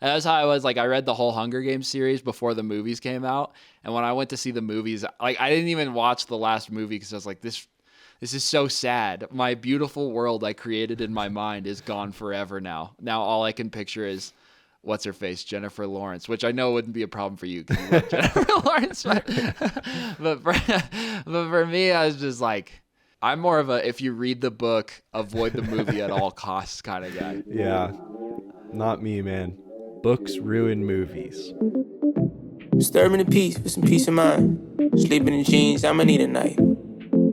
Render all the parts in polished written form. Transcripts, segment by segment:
And that's how I was. Like, I read the whole Hunger Games series before the movies came out. And when I went to see the movies, like, I didn't even watch the last movie because I was like, this is so sad. My beautiful world I created in my mind is gone forever now. Now all I can picture is what's her face, Jennifer Lawrence, which I know wouldn't be a problem for you because you love Jennifer Lawrence. But for me, I was just like, I'm more of a, if you read the book, avoid the movie at all costs kind of guy. Yeah, not me, man. Books ruin movies. Disturbing the peace with some peace of mind. Sleeping in jeans, I'ma need a night.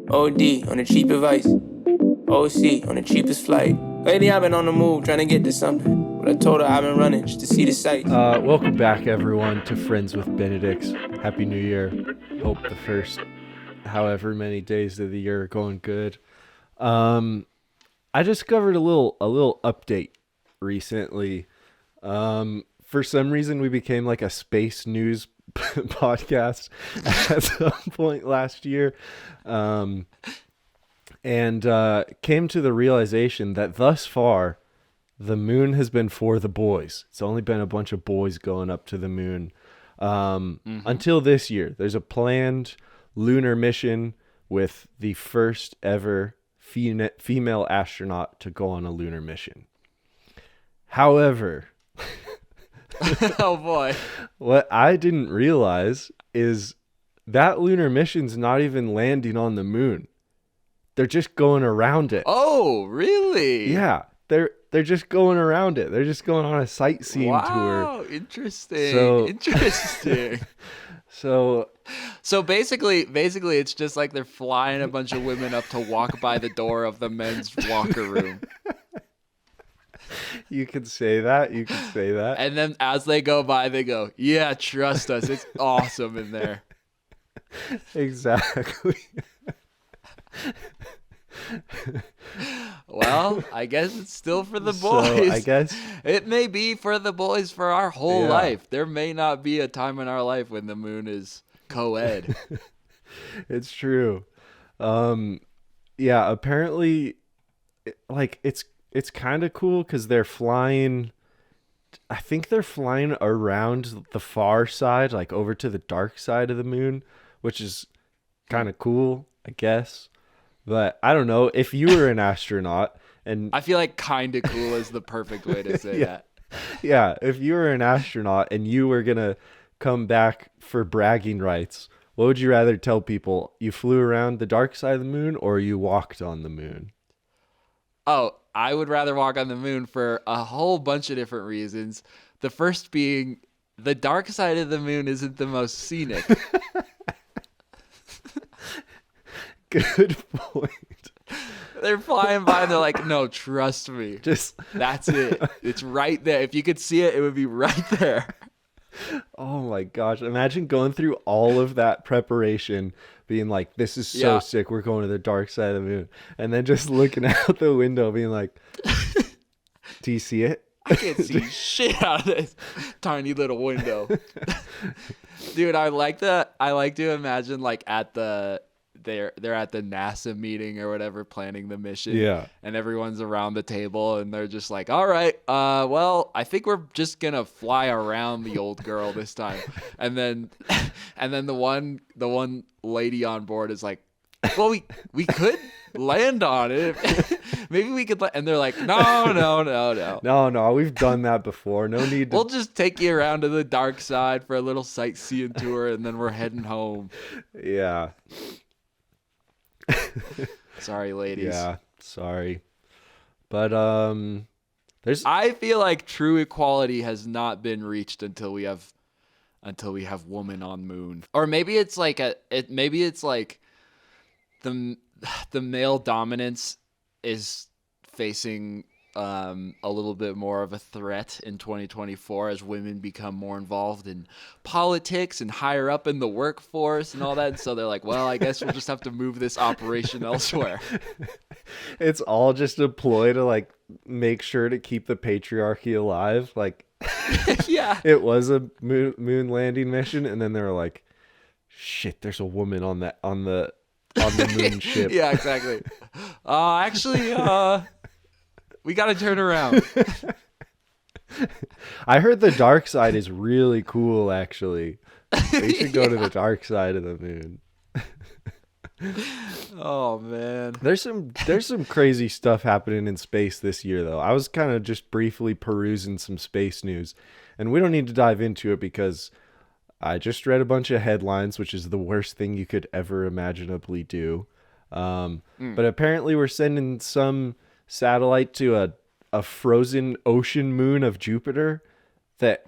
OD on the cheap advice. OC on the cheapest flight. Lately I've been on the move trying to get to something. But I told her I've been running just to see the sights. Welcome back, everyone, to Friends with Benedicts. Happy New Year. Hope the first however many days of the year are going good. I discovered a little update recently. For some reason, we became like a space news podcast at some point last year. And came to the realization that thus far, the moon has been for the boys. It's only been a bunch of boys going up to the moon until this year. There's a planned lunar mission with the first ever female astronaut to go on a lunar mission. However, Oh boy. what I didn't realize is that lunar mission's not even landing on the moon. They're just going around it. Oh, really? Yeah, they're just going around it. They're just going on a sightseeing tour. Wow, interesting. Interesting. So basically it's just like they're flying a bunch of women up to walk by the door of the men's locker room. you could say that. And then as they go by, they go, "Yeah, trust us. It's awesome in there." Exactly. Well, I guess it's still for the boys. So I guess it may be for the boys for our whole Yeah. life. There may not be a time in our life when the moon is co-ed. it's true. Yeah, apparently like it's kind of cool because they're flying. I think they're flying around the far side, like over to the dark side of the moon, which is kind of cool, I guess. But I don't know, if you were an astronaut and I feel like kind of cool is the perfect way to say that. yeah, if you were an astronaut and you were gonna come back for bragging rights, what would you rather tell people? You flew around the dark side of the moon or you walked on the moon? Oh, I would rather walk on the moon for a whole bunch of different reasons. The first being the dark side of the moon isn't the most scenic. Good point. They're flying by and they're like, "No, trust me. Just That's it. It's right there. If you could see it, it would be right there." oh my gosh, imagine going through all of that preparation, being like, this is so Yeah. sick, we're going to the dark side of the moon, and then just looking out the window being like, do you see it? I can't see shit out of this tiny little window. Dude, I like that. I like to imagine like they're at the NASA meeting or whatever planning the mission. Yeah. And everyone's around the table and they're just like, "All right, well, I think we're just gonna fly around the old girl this time." And then the one lady on board is like, "Well, we could land on it. Maybe we could." And they're like, No, No, we've done that before. No need to. we'll just take you around to the dark side for a little sightseeing tour, and then we're heading home. Yeah. Sorry, ladies. Yeah, sorry. But there's I feel like true equality has not been reached until we have woman on moon. Or maybe it's like the male dominance is facing a little bit more of a threat in 2024 as women become more involved in politics and higher up in the workforce and all that. And so they're like, "Well, I guess we'll just have to move this operation elsewhere." it's all just a ploy to like make sure to keep the patriarchy alive. Like Yeah. it was a moon landing mission, and then they were like, shit, there's a woman on the moon ship. Yeah, exactly. Actually, we got to turn around. I heard the dark side is really cool, actually. We should go to the dark side of the moon. Oh man. There's some crazy stuff happening in space this year, though. I was kind of just briefly perusing some space news, and we don't need to dive into it because I just read a bunch of headlines, which is the worst thing you could ever imaginably do. But apparently we're sending some satellite to a frozen ocean moon of Jupiter that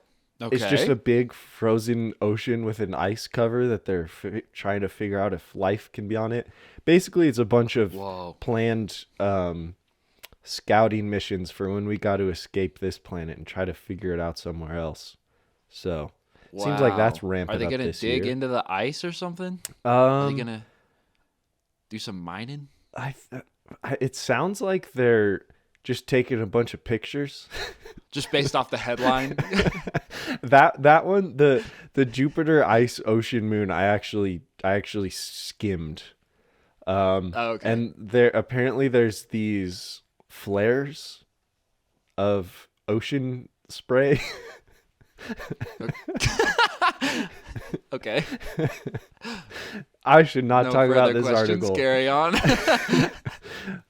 is just a big frozen ocean with an ice cover that they're trying to figure out if life can be on it. Basically, it's a bunch of planned scouting missions for when we got to escape this planet and try to figure it out somewhere else. So, seems like that's ramping up this year. Are they going to dig into the ice or something? Are they going to do some mining? It sounds like they're just taking a bunch of pictures. Just based off the headline? that one, the Jupiter ice ocean moon, I actually skimmed. Okay. And there's these flares of ocean spray. Okay. I should not talk about this article. Carry on.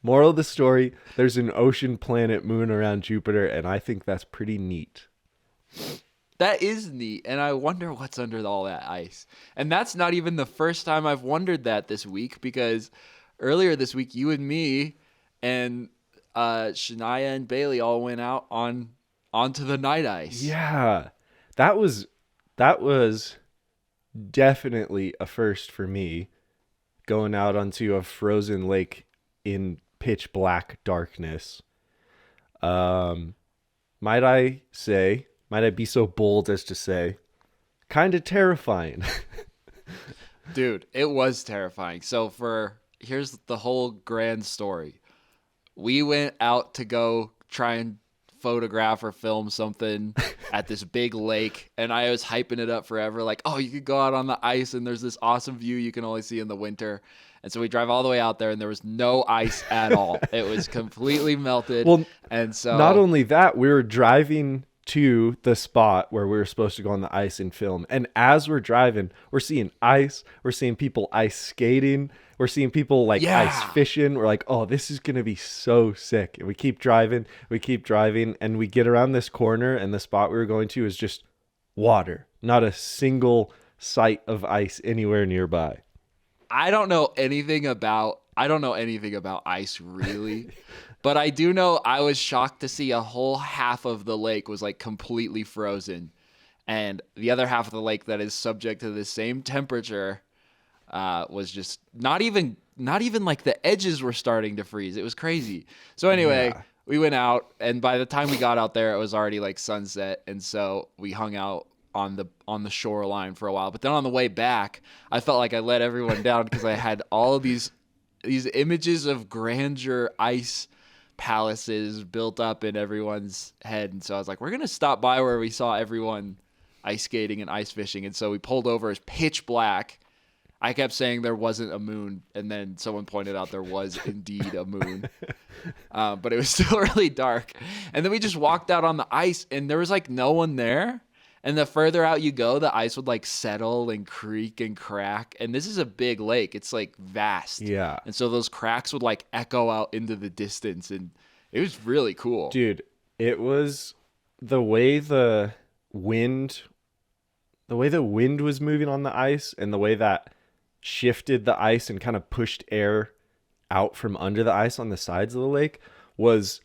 Moral of the story, there's an ocean planet moon around Jupiter, and I think that's pretty neat. That is neat, and I wonder what's under all that ice. And that's not even the first time I've wondered that this week, because earlier this week, you and me and Shania and Bailey all went out onto the night ice. Yeah, that was definitely a first for me, going out onto a frozen lake in pitch black darkness. Might I be so bold as to say, kind of terrifying. Dude, it was terrifying. So here's the whole grand story. We went out to go try and photograph or film something at this big lake, and I was hyping it up forever, like, oh, you could go out on the ice and there's this awesome view you can only see in the winter. And so we drive all the way out there, and there was no ice at all. It was completely melted. Well, and so not only that, we were driving to the spot where we were supposed to go on the ice and film, and as we're driving, we're seeing ice, we're seeing people ice skating, we're seeing people ice fishing. We're like, oh, this is gonna be so sick. And we keep driving, and we get around this corner, and the spot we were going to is just water, not a single sight of ice anywhere nearby. I don't know anything about ice really, but I do know I was shocked to see a whole half of the lake was completely frozen, and the other half of the lake that is subject to the same temperature was just not even the edges were starting to freeze. It was crazy. So anyway, we went out, and by the time we got out there, it was already sunset, and so we hung out on the shoreline for a while. But then on the way back, I felt like I let everyone down because I had all of these images of grandeur ice palaces built up in everyone's head. And so I was like, we're going to stop by where we saw everyone ice skating and ice fishing. And so we pulled over. It's pitch black. I kept saying there wasn't a moon, and then someone pointed out there was indeed a moon. But it was still really dark. And then we just walked out on the ice, and there was no one there. And the further out you go, the ice would settle and creak and crack. And this is a big lake. It's vast. Yeah. And so those cracks would echo out into the distance. And it was really cool. Dude, it was the way the wind was moving on the ice, and the way that shifted the ice and kind of pushed air out from under the ice on the sides of the lake was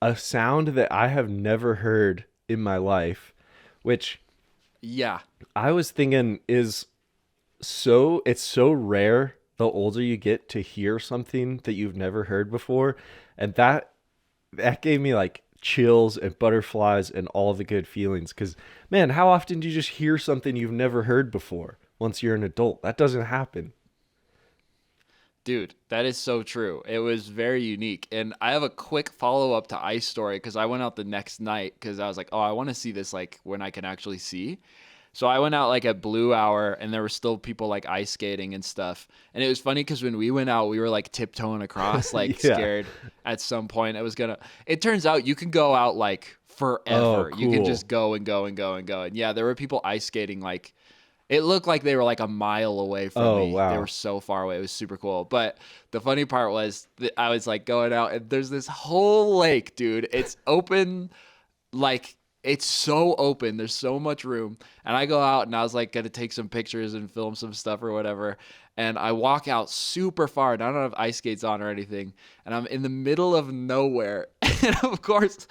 a sound that I have never heard in my life. Which, yeah, I was thinking it's so rare the older you get to hear something that you've never heard before, and that gave me chills and butterflies and all the good feelings. Because man, how often do you just hear something you've never heard before once you're an adult? That doesn't happen. Dude, that is so true. It was very unique. And I have a quick follow-up to Ice Story because I went out the next night because I was like, oh, I want to see this when I can actually see. So I went out like at blue hour, and there were still people like ice skating and stuff. And it was funny because when we went out, we were like tiptoeing across, like Yeah. scared at some point it turns out you can go out like forever. Oh, You can cool. just go and go and go and go. And yeah, there were people ice skating like it looked like they were like a mile away from Oh, me. wow. They were so far away. It was super cool. But the funny part was that I was like going out, and there's this whole lake, dude. It's open, like it's so open. There's so much room. And I go out, and I was like gonna take some pictures and film some stuff or whatever. And I walk out super far, and I don't have ice skates on or anything. And I'm in the middle of nowhere. And of course,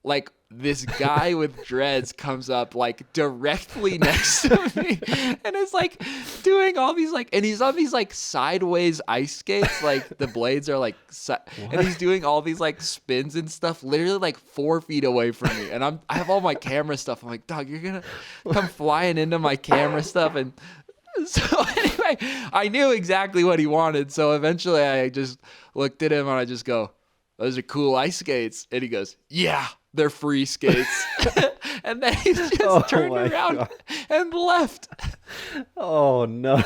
like this guy with dreads comes up like directly next to me, and is like doing all these like, and he's on these like sideways ice skates, like the blades are like, and he's doing all these like spins and stuff, literally like 4 feet away from me. And I have all my camera stuff. I'm like, dog, you're gonna come flying into my camera stuff. And so anyway, I knew exactly what he wanted. So eventually I just looked at him and I just go, those are cool ice skates. And he goes, yeah, they're free skates. And then he just turned my around God. and left. Oh no.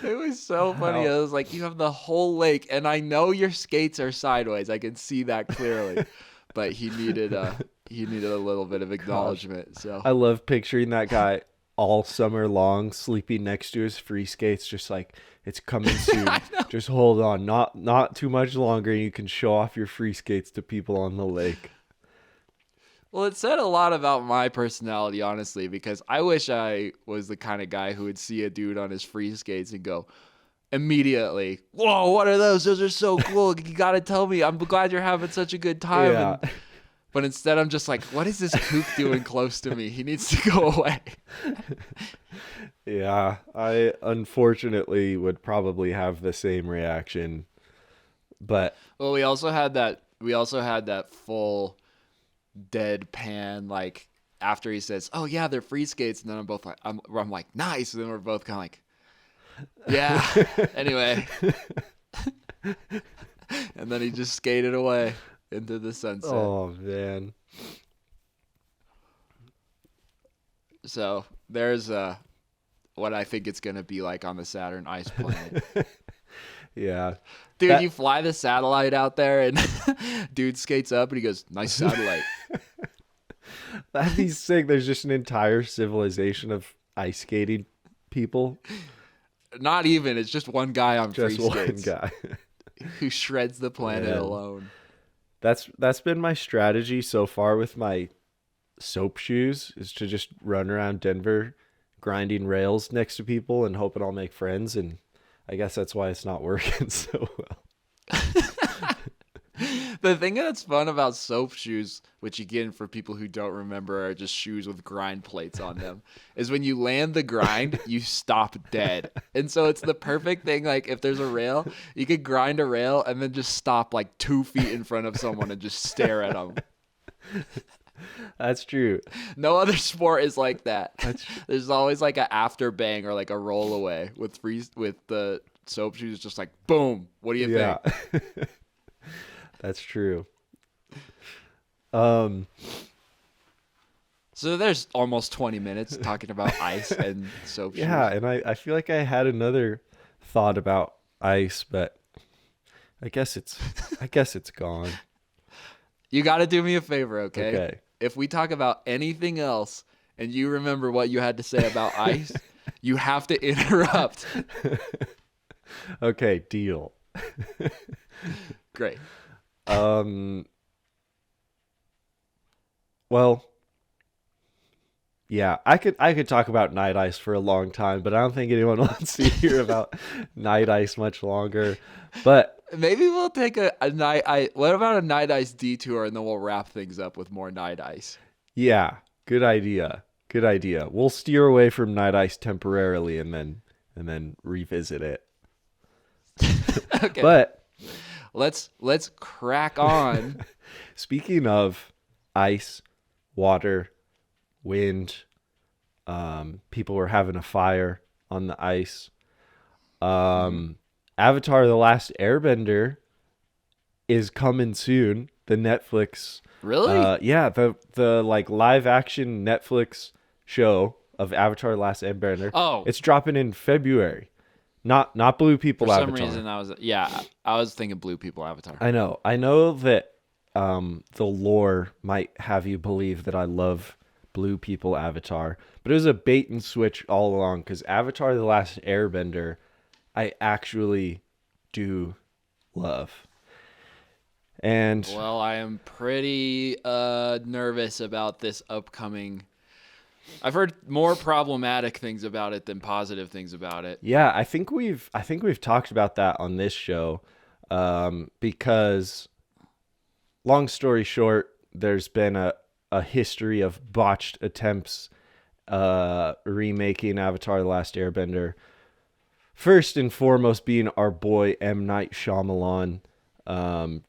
It was so funny. I was like, you have the whole lake, and I know your skates are sideways. I can see that clearly. But he needed a little bit of acknowledgement. So I love picturing that guy all summer long sleeping next to his free skates, just like, it's coming soon. Just hold on, not too much longer, and you can show off your free skates to people on the lake. Well, it said a lot about my personality, honestly, because I wish I was the kind of guy who would see a dude on his free skates and go immediately, whoa, what are those? Those are so cool. You got to tell me. I'm glad you're having such a good time. Yeah. But instead, I'm just like, what is this kook doing close to me? He needs to go away. Yeah, I unfortunately would probably have the same reaction. But Well, we also had that full deadpan, like after he says, "Oh yeah, they're free skates," and then I'm like, "Nice," and then we're both kind of like, "Yeah." Anyway, and then he just skated away into the sunset. oh man. So there's what I think it's gonna be like on the Saturn ice planet. Yeah. Dude, you fly the satellite out there, and dude skates up, and he goes, "Nice satellite." That'd be sick. There's just an entire civilization of ice skating people. Not even. It's just one guy on Just free one skates guy. who shreds the planet Man. alone. That's been my strategy so far with my soap shoes, is to just run around Denver grinding rails next to people and hoping I'll make friends, and I guess that's why it's not working so well. The thing that's fun about soap shoes, which again for people who don't remember are just shoes with grind plates on them, is when you land the grind, you stop dead. And so it's the perfect thing. Like if there's a rail, you could grind a rail and then just stop like 2 feet in front of someone and just stare at them. That's true. No other sport is like that. There's always like an after bang or like a roll away with the soap shoes. Just like boom. What do you Yeah. think? That's true. So there's almost 20 minutes talking about ice and soap shoes. Yeah, and I feel like I had another thought about ice, but I guess it's gone. You got to do me a favor, okay? Okay. If we talk about anything else and you remember what you had to say about ice, you have to interrupt. Okay, deal. Great. Well, yeah, I could talk about night ice for a long time, but I don't think anyone wants to hear about night ice much longer. But Maybe we'll take a night ice. What about a night ice detour and then we'll wrap things up with more night ice? yeah, good idea. Good idea. We'll steer away from night ice temporarily and then revisit it. Okay. But let's crack on. speaking of ice, water, wind, people were having a fire on the ice. Avatar the Last Airbender is coming soon. the Netflix. Really? Yeah, the like live action Netflix show of Avatar: The Last Airbender. Oh. It's dropping in February. Not Blue People For some Avatar. reason, I was thinking Blue People Avatar. I know. I know that the lore might have you believe that I love Blue People Avatar, but it was a bait and switch all along because Avatar: The Last Airbender, I actually do love. And Well, I am pretty nervous about this upcoming. I've heard more problematic things about it than positive things about it. yeah, I think we've talked about that on this show, because long story short, there's been a history of botched attempts remaking Avatar: The Last Airbender. First and foremost being our boy M. Night Shyamalan,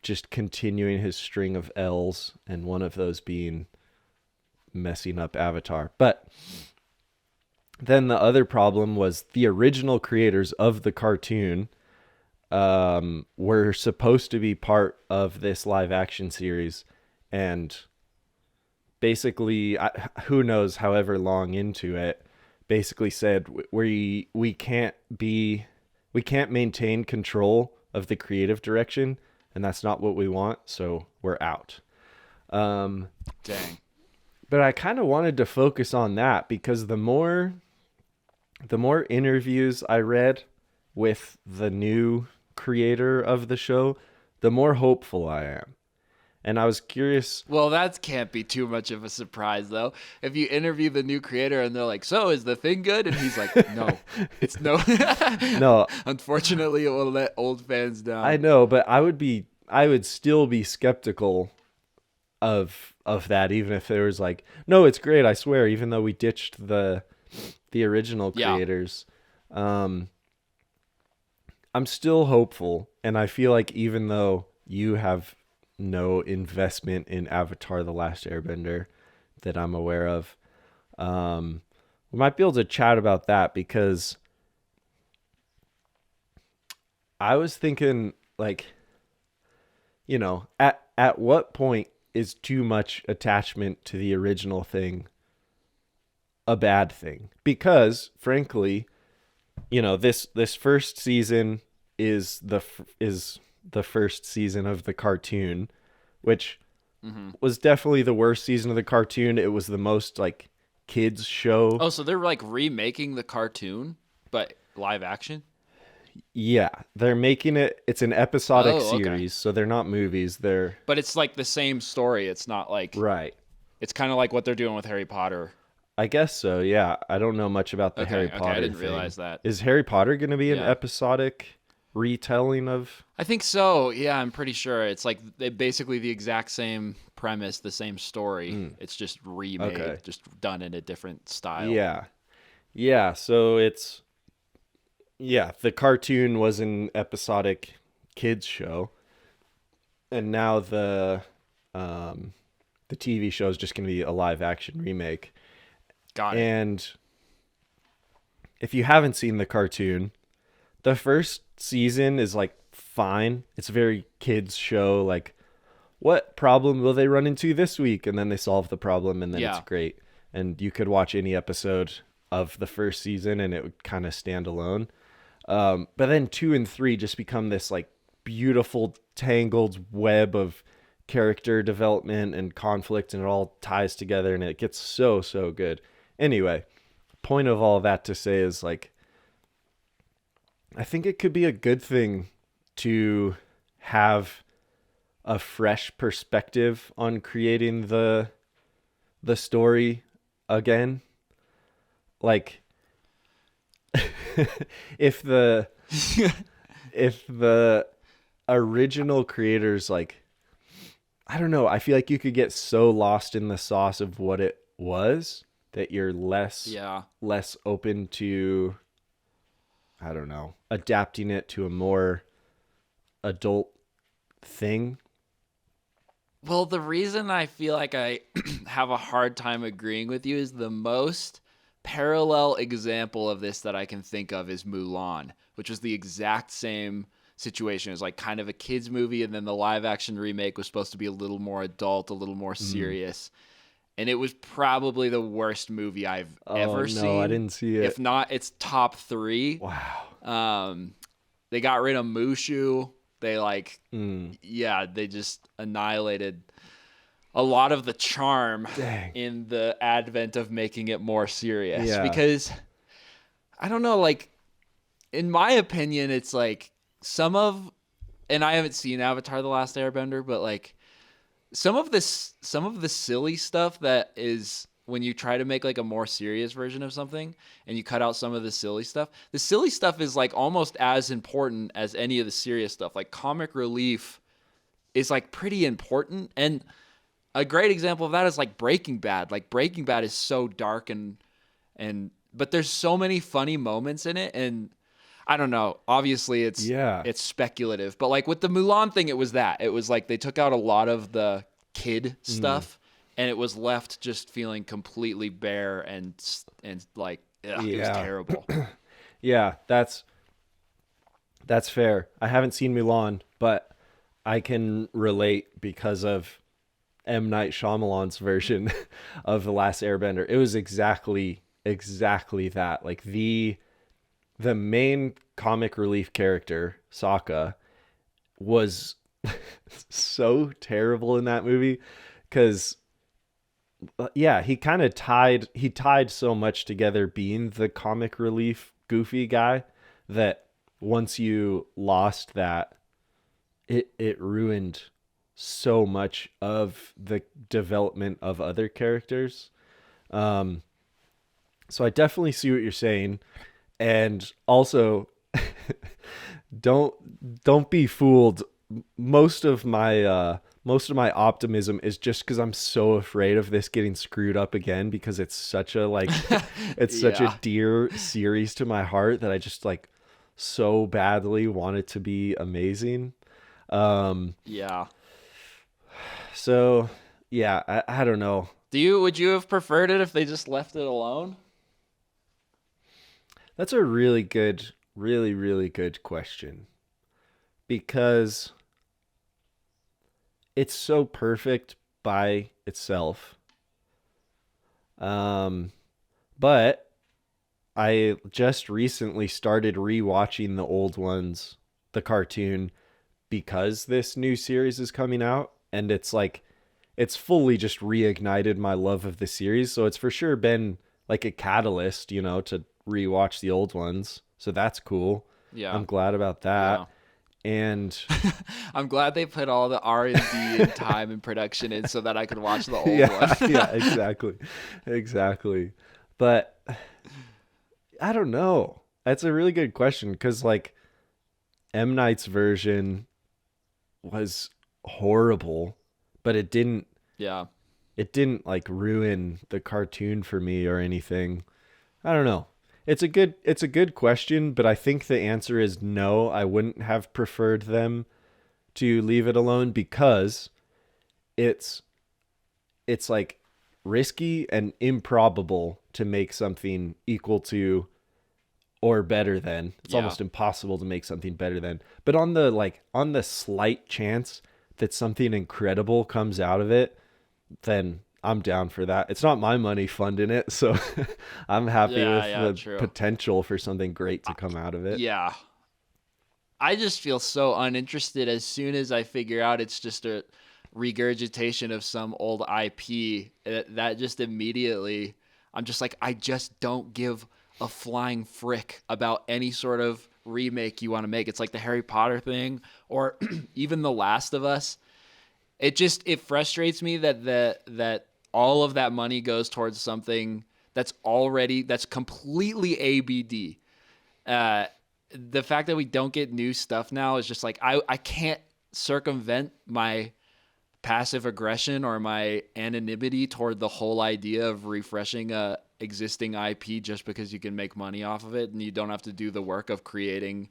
just continuing his string of L's, and one of those being messing up Avatar. But then the other problem was the original creators of the cartoon were supposed to be part of this live action series, and basically, who knows, however long into it, basically said we can't maintain control of the creative direction, and that's not what we want, so we're out. Dang. But I kind of wanted to focus on that because the more interviews I read with the new creator of the show, the more hopeful I am. And I was curious. Well, that can't be too much of a surprise, though. If you interview the new creator and they're like, "So, is the thing good?" and he's like, "No, it's no." No, Unfortunately, it will let old fans down. I know, but I would still be skeptical of that, even if there was like, "No, it's great, I swear," even though we ditched the original creators. I'm still hopeful, and I feel like even though you have no investment in Avatar: The Last Airbender that I'm aware of, we might be able to chat about that, because I was thinking, like, you know, at what point is too much attachment to the original thing a bad thing? Because frankly, you know, this first season is the first season of the cartoon, which was definitely the worst season of the cartoon. It was the most like kids show. Oh, so they're like remaking the cartoon, but live action? Yeah, they're making it. It's an episodic okay. series, so they're not movies. They're But it's like the same story. It's not like right. It's kind of like what they're doing with Harry Potter. I guess so. Yeah, I don't know much about the Harry Potter. I didn't thing. realize that. Is Harry Potter going to be an Yeah. episodic retelling of? I think so. Yeah, I'm pretty sure. It's like basically the exact same premise, the same story. It's just remade, just done in a different style. Yeah. Yeah, so it's the cartoon was an episodic kids show, and now the TV show is just going to be a live action remake. Got it. And if you haven't seen the cartoon, the first season is like fine. It's a very kids show, like what problem will they run into this week, and then they solve the problem, and then it's great. And you could watch any episode of the first season and it would kind of stand alone. But then 2 and 3 just become this like beautiful tangled web of character development and conflict, and it all ties together, and it gets so good. Anyway, point of all that to say is, like, I think it could be a good thing to have a fresh perspective on creating the story again. Like, if the original creators, like, I don't know, I feel like you could get so lost in the sauce of what it was that you're less open to, I don't know, adapting it to a more adult thing. Well, the reason I feel like I have a hard time agreeing with you is the most parallel example of this that I can think of is Mulan, which was the exact same situation. It was like kind of a kids movie, and then the live action remake was supposed to be a little more adult, a little more serious. And it was probably the worst movie I've ever seen. No, I didn't see it. If not, it's top 3. Wow. They got rid of Mushu. They they just annihilated a lot of the charm in the advent of making it more serious. Yeah. Because I don't know, like, in my opinion, it's like and I haven't seen Avatar the Last Airbender, but like some of the silly stuff that is when you try to make like a more serious version of something and you cut out some of the silly stuff is like almost as important as any of the serious stuff. Like comic relief is like pretty important. And a great example of that is like Breaking Bad. Like Breaking Bad is so dark but there's so many funny moments in it. And I don't know. Obviously, it's speculative. But like with the Mulan thing, it was that. It was like they took out a lot of the kid stuff, and it was left just feeling completely bare and like it was terrible. Yeah, that's fair. I haven't seen Mulan, but I can relate because of M. Night Shyamalan's version of The Last Airbender. It was exactly that. Like the main comic relief character, Sokka, was so terrible in that movie because he kind of tied so much together being the comic relief goofy guy that once you lost that, it ruined so much of the development of other characters. So I definitely see what you're saying. And also, don't be fooled. Most of my optimism is just because I'm so afraid of this getting screwed up again, because it's such a such a dear series to my heart that I just like so badly want it to be amazing. So yeah, I don't know. Would you have preferred it if they just left it alone? That's a really good, really, really good question, because it's so perfect by itself. But I just recently started rewatching the old ones, the cartoon, because this new series is coming out, and it's like it's fully just reignited my love of the series. So it's for sure been like a catalyst, to rewatch the old ones. So that's cool. Yeah. I'm glad about that. Yeah. And I'm glad they put all the R&D and time and production in so that I could watch the old one. Yeah, exactly. But I don't know. That's a really good question, because like M. Night's version was horrible, but it didn't like ruin the cartoon for me or anything. I don't know. It's a good question, but I think the answer is no. I wouldn't have preferred them to leave it alone, because it's like risky and improbable to make something equal to or better than. It's almost impossible to make something better than. But on the slight chance that something incredible comes out of it, then I'm down for that. It's not my money funding it, so I'm happy with the potential for something great to come out of it. Yeah. I just feel so uninterested as soon as I figure out it's just a regurgitation of some old IP. That just immediately, I'm just like, I just don't give a flying frick about any sort of remake you want to make. It's like the Harry Potter thing, or even The Last of Us. It frustrates me that all of that money goes towards something that's completely ABD. The fact that we don't get new stuff now is just like, I can't circumvent my passive aggression or my anonymity toward the whole idea of refreshing a existing IP just because you can make money off of it and you don't have to do the work of creating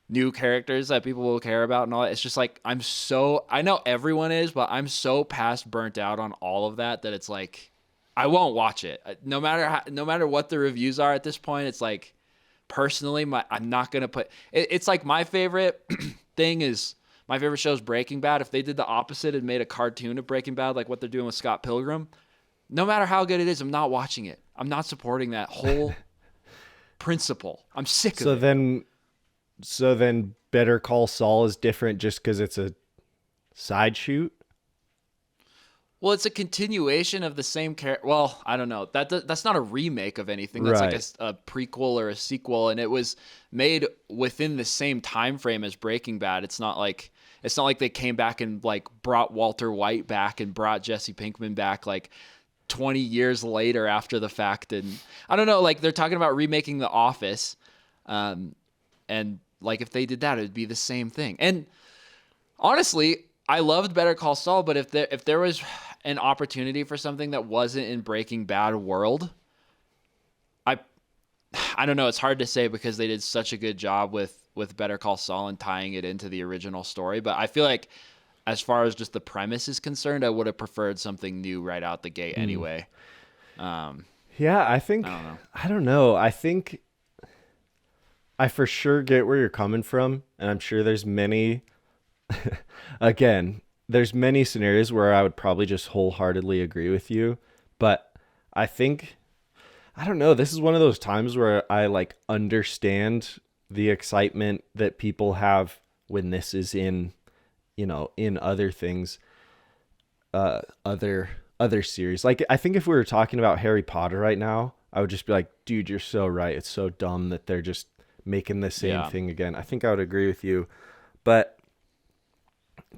new characters that people will care about and all that. It's just like, I know everyone is, but I'm so past burnt out on all of that it's like, I won't watch it. No matter what the reviews are at this point, it's like, personally, I'm not gonna put. It's like my favorite thing is my favorite show is Breaking Bad. If they did the opposite and made a cartoon of Breaking Bad, like what they're doing with Scott Pilgrim, no matter how good it is, I'm not watching it. I'm not supporting that whole principle. I'm sick of it. So then Better Call Saul is different just because it's a side shoot? Well, it's a continuation of the same character. Well, I don't know. That's not a remake of anything. That's Right. like a prequel or a sequel, and it was made within the same time frame as Breaking Bad. It's not like they came back and like brought Walter White back and brought Jesse Pinkman back like 20 years later after the fact. And I don't know. Like they're talking about remaking The Office, and like if they did that, it would be the same thing. And honestly, I loved Better Call Saul, but if there was an opportunity for something that wasn't in Breaking Bad world, I don't know. It's hard to say because they did such a good job with Better Call Saul and tying it into the original story. But I feel like as far as just the premise is concerned, I would have preferred something new right out the gate anyway. Yeah, I think, I don't know. I think I for sure get where you're coming from. And I'm sure there's many, again, there's many scenarios where I would probably just wholeheartedly agree with you. But I think, I don't know, this is one of those times where I like understand the excitement that people have when this is in, in other things, other series. Like, I think if we were talking about Harry Potter right now, I would just be like, dude, you're so right. It's so dumb that they're just making the same thing again. I think I would agree with you. But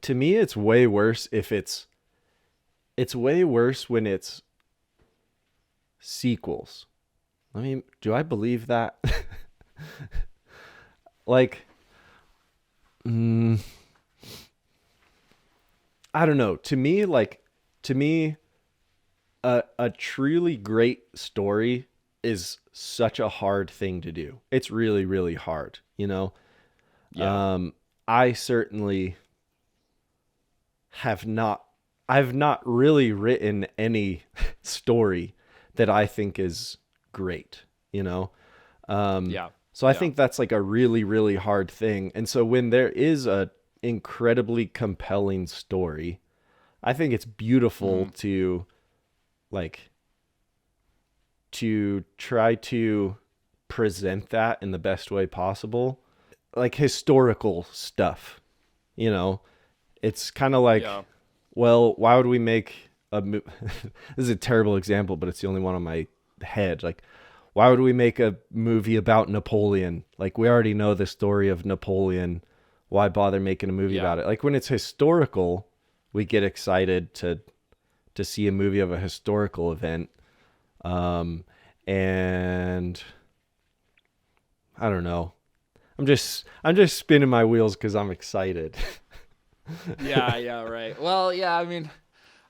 to me, it's way worse if it's way worse when it's sequels. I mean, do I believe that? Like, I don't know. To me, a truly great story is such a hard thing to do. It's really, really hard, Yeah. I certainly I've not really written any story that I think is great, So I think that's like a really, really hard thing. And so when there is a incredibly compelling story, I think it's beautiful to try to present that in the best way possible. Like historical stuff, it's kind of like, well, why would we make this is a terrible example, but it's the only one on my head. Like, why would we make a movie about Napoleon? Like, we already know the story of Napoleon. Why bother making a movie about it? Like, when it's historical, we get excited to see a movie of a historical event. And I don't know. I'm just spinning my wheels because I'm excited. Yeah, right. Well, yeah, I mean,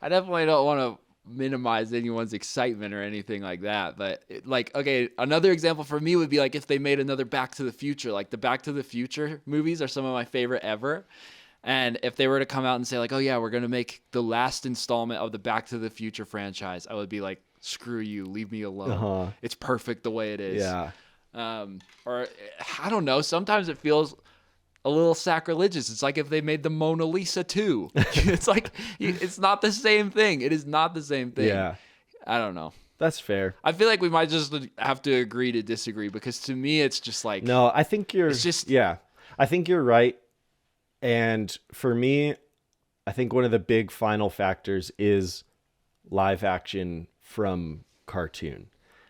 I definitely don't want to minimize anyone's excitement or anything like that. But okay, another example for me would be like if they made another Back to the Future. Like the Back to the Future movies are some of my favorite ever. And if they were to come out and say like, oh yeah, we're going to make the last installment of the Back to the Future franchise, I would be like, screw you, leave me alone. It's perfect the way it is. Yeah. Or I don't know. Sometimes it feels a little sacrilegious. It's like if they made the Mona Lisa too. It's like, it's not the same thing. It is not the same thing. Yeah. I don't know. That's fair. I feel like we might just have to agree to disagree because to me, it's just like, no, I think I think you're right. And for me, I think one of the big final factors is live action from cartoon.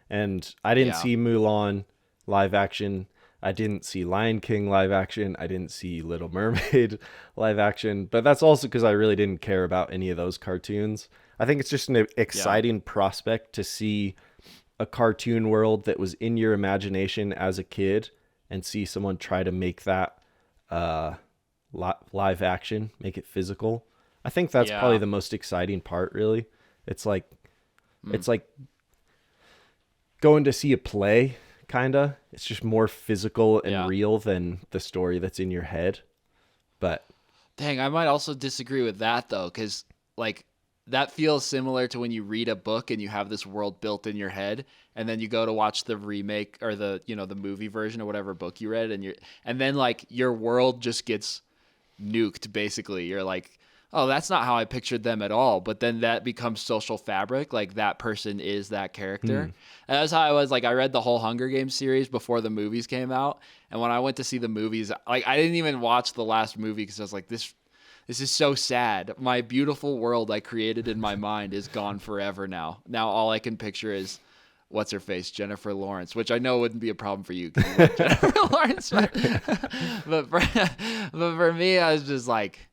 And I didn't see Mulan live action. I didn't see Lion King live action. I didn't see Little Mermaid live action. But that's also because I really didn't care about any of those cartoons. I think it's just an exciting prospect to see a cartoon world that was in your imagination as a kid and see someone try to make that live action, make it physical. I think that's probably the most exciting part, really. It's like going to see a play, kind of. It's just more physical and real than the story that's in your head. But dang, I might also disagree with that though, because like that feels similar to when you read a book and you have this world built in your head, and then you go to watch the remake or the the movie version of whatever book you read, and then like your world just gets nuked. Basically, you're like, oh, that's not how I pictured them at all. But then that becomes social fabric. Like that person is that character. And that's how I was. Like I read the whole Hunger Games series before the movies came out, and when I went to see the movies, like I didn't even watch the last movie because I was like, this is so sad. My beautiful world I created in my mind is gone forever now. Now all I can picture is what's her face, Jennifer Lawrence, which I know wouldn't be a problem for you, 'cause you love Jennifer Lawrence. But for me, I was just like,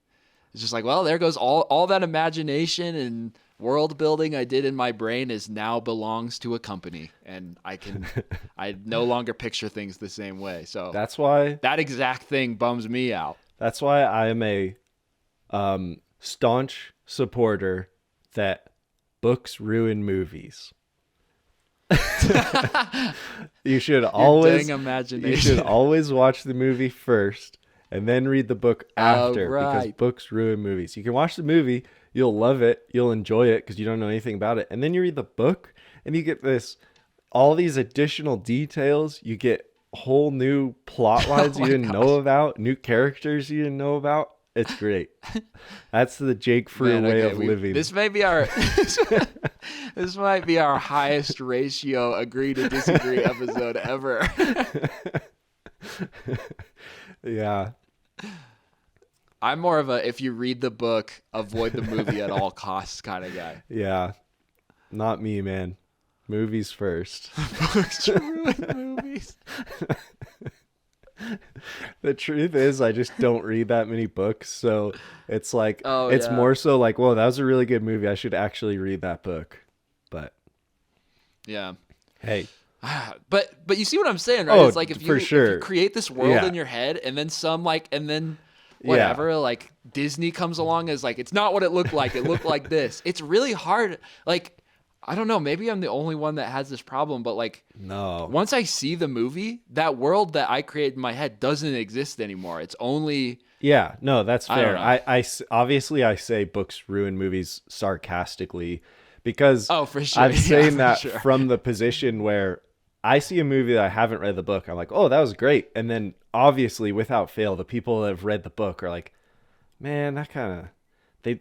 it's just like, well, there goes all that imagination and world building I did in my brain is now belongs to a company, and I no longer picture things the same way. So That's why that exact thing bums me out. That's why I am a staunch supporter that books ruin movies. You should always watch the movie first and then read the book after, because books ruin movies. You can watch the movie, you'll love it, you'll enjoy it because you don't know anything about it, and then you read the book and you get all these additional details. You get whole new plot lines you didn't know about, new characters you didn't know about. It's great. That's the Jake Frew way of living. This may be our this might be our highest ratio agree to disagree episode ever. Yeah. I'm more of a if you read the book, avoid the movie at all costs kind of guy. Yeah. Not me, man. Movies first. Books ruin movies. The truth is, I just don't read that many books, so it's like it's yeah. more so like, whoa, that was a really good movie. I should actually read that book. But yeah, hey, but you see what I'm saying, right? Oh, it's like if for you sure. create this world in your head, and then whatever, like Disney comes along as like, it's not what it looked like. It looked like this. It's really hard. Like, I don't know, maybe I'm the only one that has this problem, but like, no. Once I see the movie, that world that I created in my head doesn't exist anymore. It's only... Yeah, no, that's fair. I obviously I say books ruin movies sarcastically because for sure. I'm saying that sure. from the position where I see a movie that I haven't read the book. I'm like, oh, that was great. And then obviously, without fail, the people that have read the book are like, man, that kind of...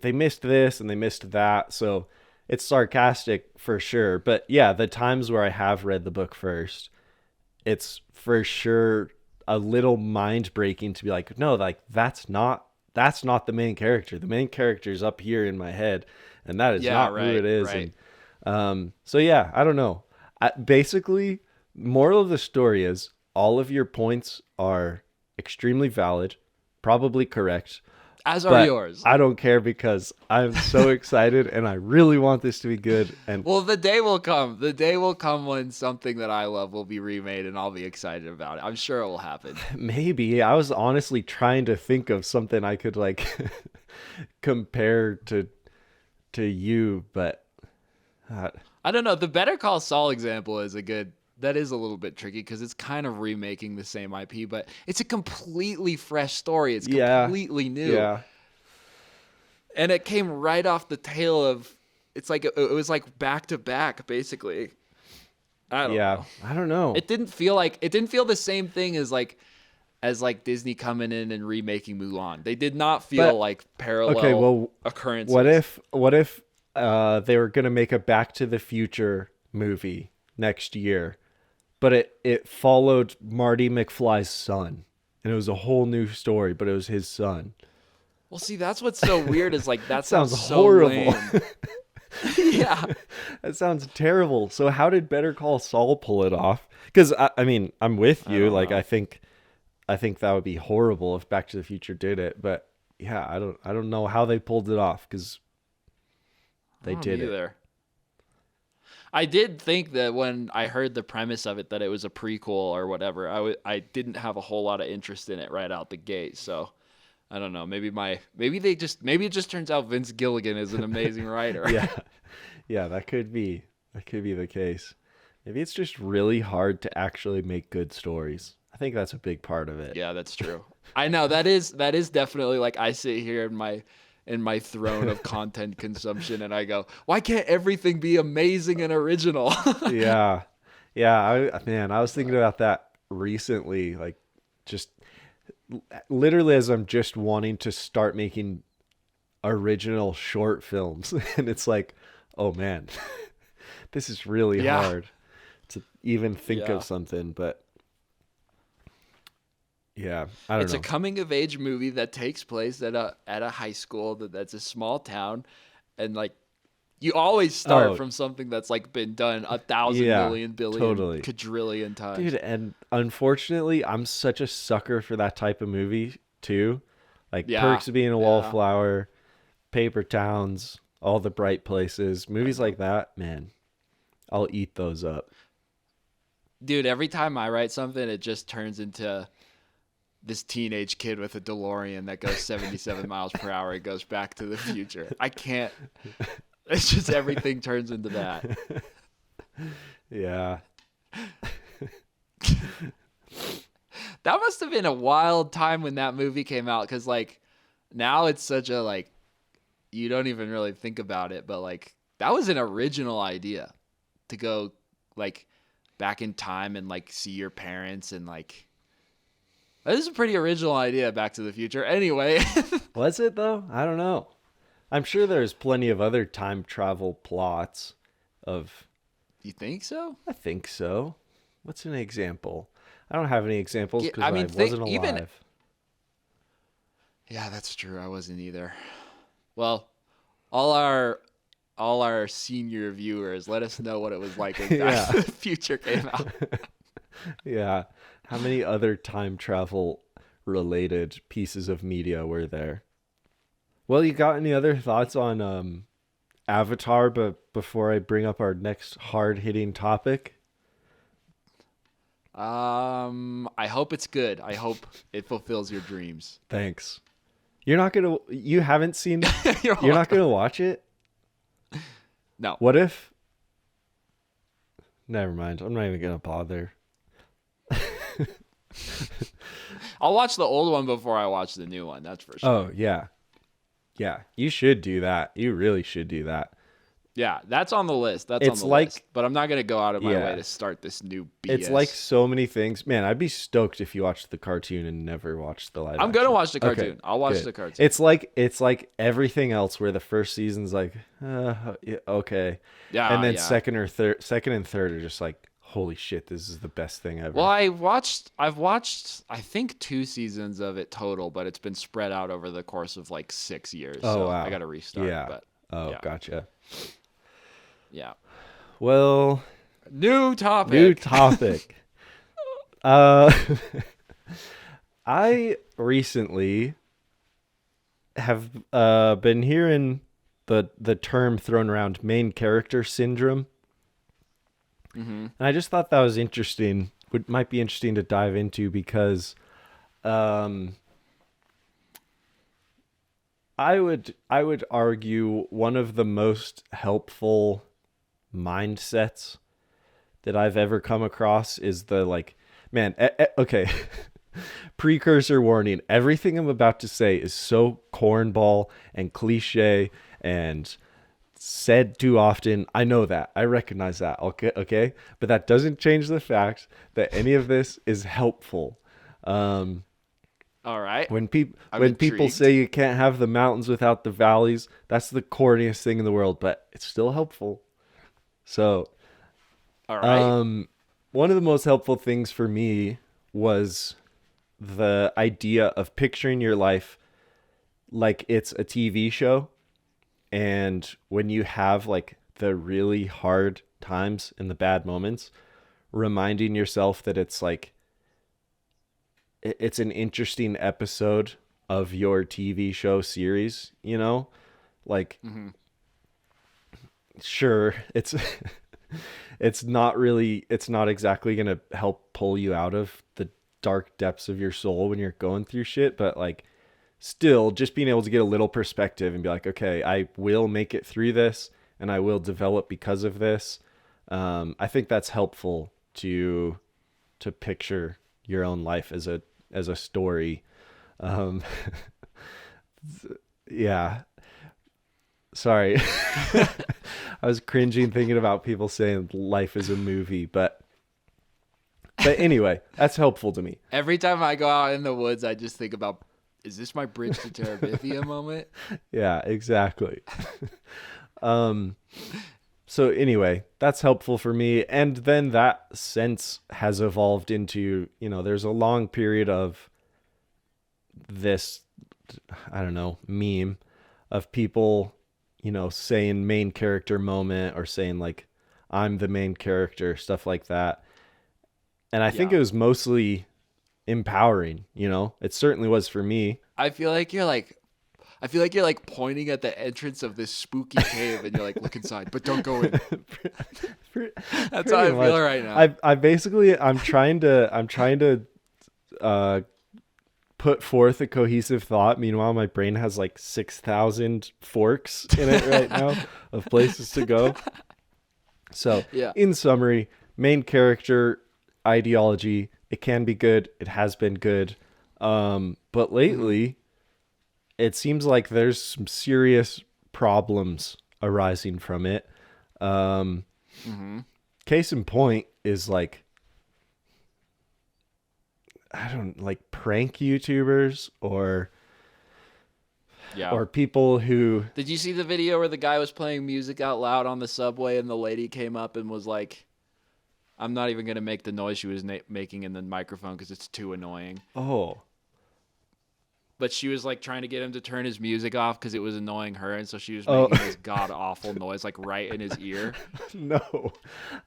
They missed this and they missed that. So... It's sarcastic for sure. But yeah, the times where I have read the book first, it's for sure a little mind breaking to be like, no, like that's not the main character. The main character is up here in my head, and that is not who it is. Right. And so yeah, I don't know. Basically, moral of the story is all of your points are extremely valid, probably correct. As are yours. I don't care because I'm so excited and I really want this to be good. And well, the day will come. The day will come when something that I love will be remade and I'll be excited about it. I'm sure it will happen. Maybe. I was honestly trying to think of something I could like compare to you, but I don't know. The Better Call Saul example is that is a little bit tricky because it's kind of remaking the same IP, but it's a completely fresh story. It's completely new. Yeah. And it came right off the tail of, it's like, it was like back to back, basically. I don't know. It didn't feel the same thing as Disney coming in and remaking Mulan. They did not feel like parallel occurrences. What if they were going to make a Back to the Future movie next year? But it followed Marty McFly's son. And it was a whole new story, but it was his son. Well, see, that's what's so weird is like that sounds so horrible. Lame. Yeah. That sounds terrible. So how did Better Call Saul pull it off? Because I mean, I'm with you. Like I think that would be horrible if Back to the Future did it. But yeah, I don't know how they pulled it off because they did it. I did think that when I heard the premise of it that it was a prequel or whatever, I didn't have a whole lot of interest in it right out the gate. So I don't know. Maybe it just turns out Vince Gilligan is an amazing writer. Yeah, that could be the case. Maybe it's just really hard to actually make good stories. I think that's a big part of it. Yeah, that's true. I know that is definitely like I sit here in in my throne of content consumption, and I go, why can't everything be amazing and original? Yeah. Yeah, I was thinking about that recently, like just literally as I'm just wanting to start making original short films and it's like, oh man, this is really Yeah. hard to even think Yeah. of something, but yeah, I don't It's know. a coming of age movie that takes place at a high school that's a small town, and like you always start Oh. from something that's like been done 1,000 Yeah, million billion totally. quadrillion times. Dude, and unfortunately, I'm such a sucker for that type of movie too. Like Yeah, Perks of Being a yeah. Wallflower, Paper Towns, All the Bright Places, movies like that, man. I'll eat those up. Dude, every time I write something, it just turns into this teenage kid with a DeLorean that goes 77 miles per hour and goes back to the future. I can't. It's just everything turns into that. Yeah. That must have been a wild time when that movie came out, because like now it's such a like you don't even really think about it, but like that was an original idea to go like back in time and like see your parents, and like that is a pretty original idea, Back to the Future. Anyway. Was it though? I don't know. I'm sure there's plenty of other time travel plots of You think so? I think so. What's an example? I don't have any examples Yeah, because I I, mean, wasn't alive. even- Yeah, that's true. I wasn't either. Well, all our senior viewers, let us know what it was like when Back Yeah. to the Future came out. Yeah. How many other time travel related pieces of media were there? Well, you got any other thoughts on Avatar, but before I bring up our next hard-hitting topic? I hope it's good. I hope it fulfills your dreams. Thanks. You haven't seen You're you're not going to watch it? No. What if Never mind. I'm not even going to bother. I'll watch the old one before I watch the new one. That's for sure. Oh, yeah. Yeah, you should do that. You really should do that. Yeah, that's on the list. That's on It's the like- list. But I'm not going to go out of my Yeah. way to start this new BS. It's like so many things. Man, I'd be stoked if you watched the cartoon and never watched the live I'm going to action. watch the cartoon. Okay, I'll watch good. the cartoon. It's like everything else where the first season's like, yeah, okay. Yeah, And then yeah. second and third are just like, holy shit, this is the best thing ever. Well, I've watched I think 2 seasons of it total, but it's been spread out over the course of like 6 years. Oh, So wow. I got to restart. Yeah. But Oh, yeah. gotcha. yeah. Well, New topic. new topic. I recently have been hearing the term thrown around, main character syndrome. Mm-hmm. And I just thought that was interesting. Might be interesting to dive into because I would argue one of the most helpful mindsets that I've ever come across is the like, man, okay. Precursor warning. Everything I'm about to say is so cornball and cliche and said too often. I know that. I recognize that. Okay. But that doesn't change the fact that any of this is helpful. All right. When people I'm people intrigued. say you can't have the mountains without the valleys, that's the corniest thing in the world, but it's still helpful. So, All right. one of the most helpful things for me was the idea of picturing your life like it's a TV show. And when you have like the really hard times and the bad moments, reminding yourself that it's like, it's an interesting episode of your TV show series, you know? Like, Mm-hmm. sure, it's it's not exactly going to help pull you out of the dark depths of your soul when you're going through shit, but like still just being able to get a little perspective and be like, okay, I will make it through this and I will develop because of this. I think that's helpful to picture your own life as a story. Yeah. Sorry. I was cringing thinking about people saying life is a movie, but anyway, that's helpful to me. Every time I go out in the woods, I just think about, is this my bridge to Terabithia moment? Yeah, exactly. So anyway, that's helpful for me. And then that sense has evolved into, there's a long period of this, I don't know, meme of people, saying main character moment or saying like, I'm the main character, stuff like that. And I think it was mostly empowering, it certainly was for me. I feel like you're like pointing at the entrance of this spooky cave and you're like, look inside, but don't go in. That's how I feel right now. I'm trying to put forth a cohesive thought. Meanwhile, my brain has like 6,000 forks in it right now of places to go. So in summary, main character ideology, it can be good. It has been good. But lately, it seems like there's some serious problems arising from it. Case in point is like, prank YouTubers or people who... Did you see the video where the guy was playing music out loud on the subway and the lady came up and was like, I'm not even going to make the noise she was making in the microphone because it's too annoying. Oh. But she was like trying to get him to turn his music off because it was annoying her. And so she was making this god awful noise like right in his ear. No,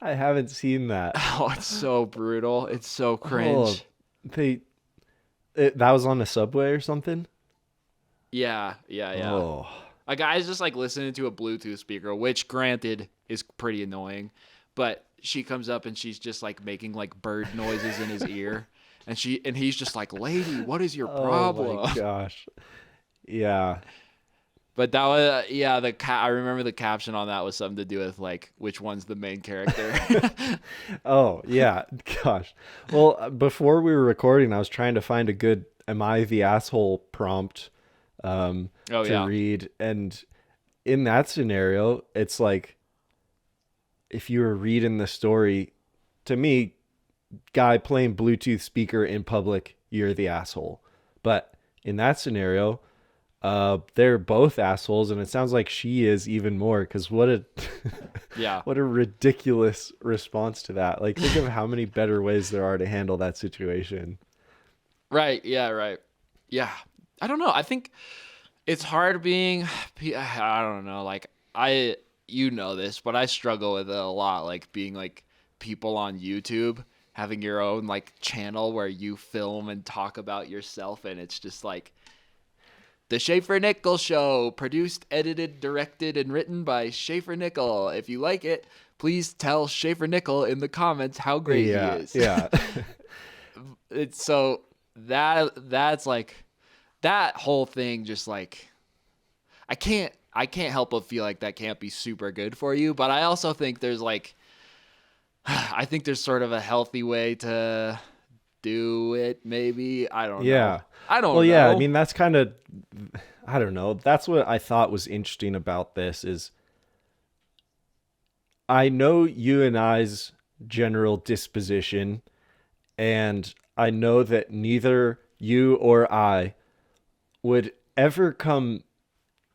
I haven't seen that. Oh, it's so brutal. It's so cringe. That was on a subway or something? Yeah. Oh. A guy's just like listening to a Bluetooth speaker, which granted is pretty annoying. But she comes up and she's just like making like bird noises in his ear. And he's just like, lady, what is your problem? Oh my gosh. Yeah. But that was, I remember the caption on that was something to do with like, which one's the main character? Oh, yeah. Gosh. Well, before we were recording, I was trying to find a good, am I the asshole prompt to read. And in that scenario, it's like, if you were reading the story, to me, guy playing Bluetooth speaker in public, you're the asshole. But in that scenario, they're both assholes, and it sounds like she is even more, because what a what a ridiculous response to that. Like, think of how many better ways there are to handle that situation. Right. I don't know. I think it's hard being, I don't know, like you know this, but I struggle with it a lot, like being like people on YouTube, having your own like channel where you film and talk about yourself, and it's just like The Shaffer Nickel Show, produced, edited, directed, and written by Shaffer Nickel. If you like it, please tell Shaffer Nickel in the comments how great he is. Yeah. It's so that's like, that whole thing just like, I can't help but feel like that can't be super good for you, but I also think there's like, I think there's sort of a healthy way to do it, maybe. I don't know. I don't know. Yeah, I mean, that's kind of, I don't know. That's what I thought was interesting about this is, I know you and I's general disposition, and I know that neither you or I would ever come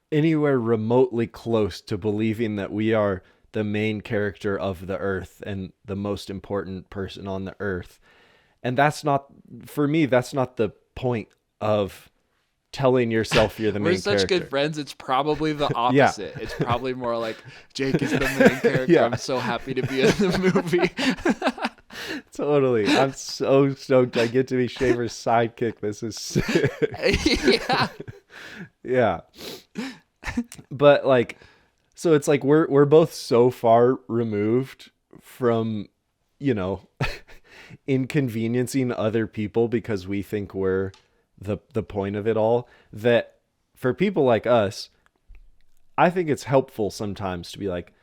anywhere remotely close to believing that we are the main character of the earth and the most important person on the earth. And that's not, for me, that's not the point of telling yourself you're the main character. We're such good friends, it's probably the opposite. It's probably more like, Jake is the main character. I'm so happy to be in the movie. Totally. I'm so stoked I get to be Shaver's sidekick. This is sick. Yeah. But like, so it's like we're both so far removed from, inconveniencing other people because we think we're the point of it all, that for people like us, I think it's helpful sometimes to be like,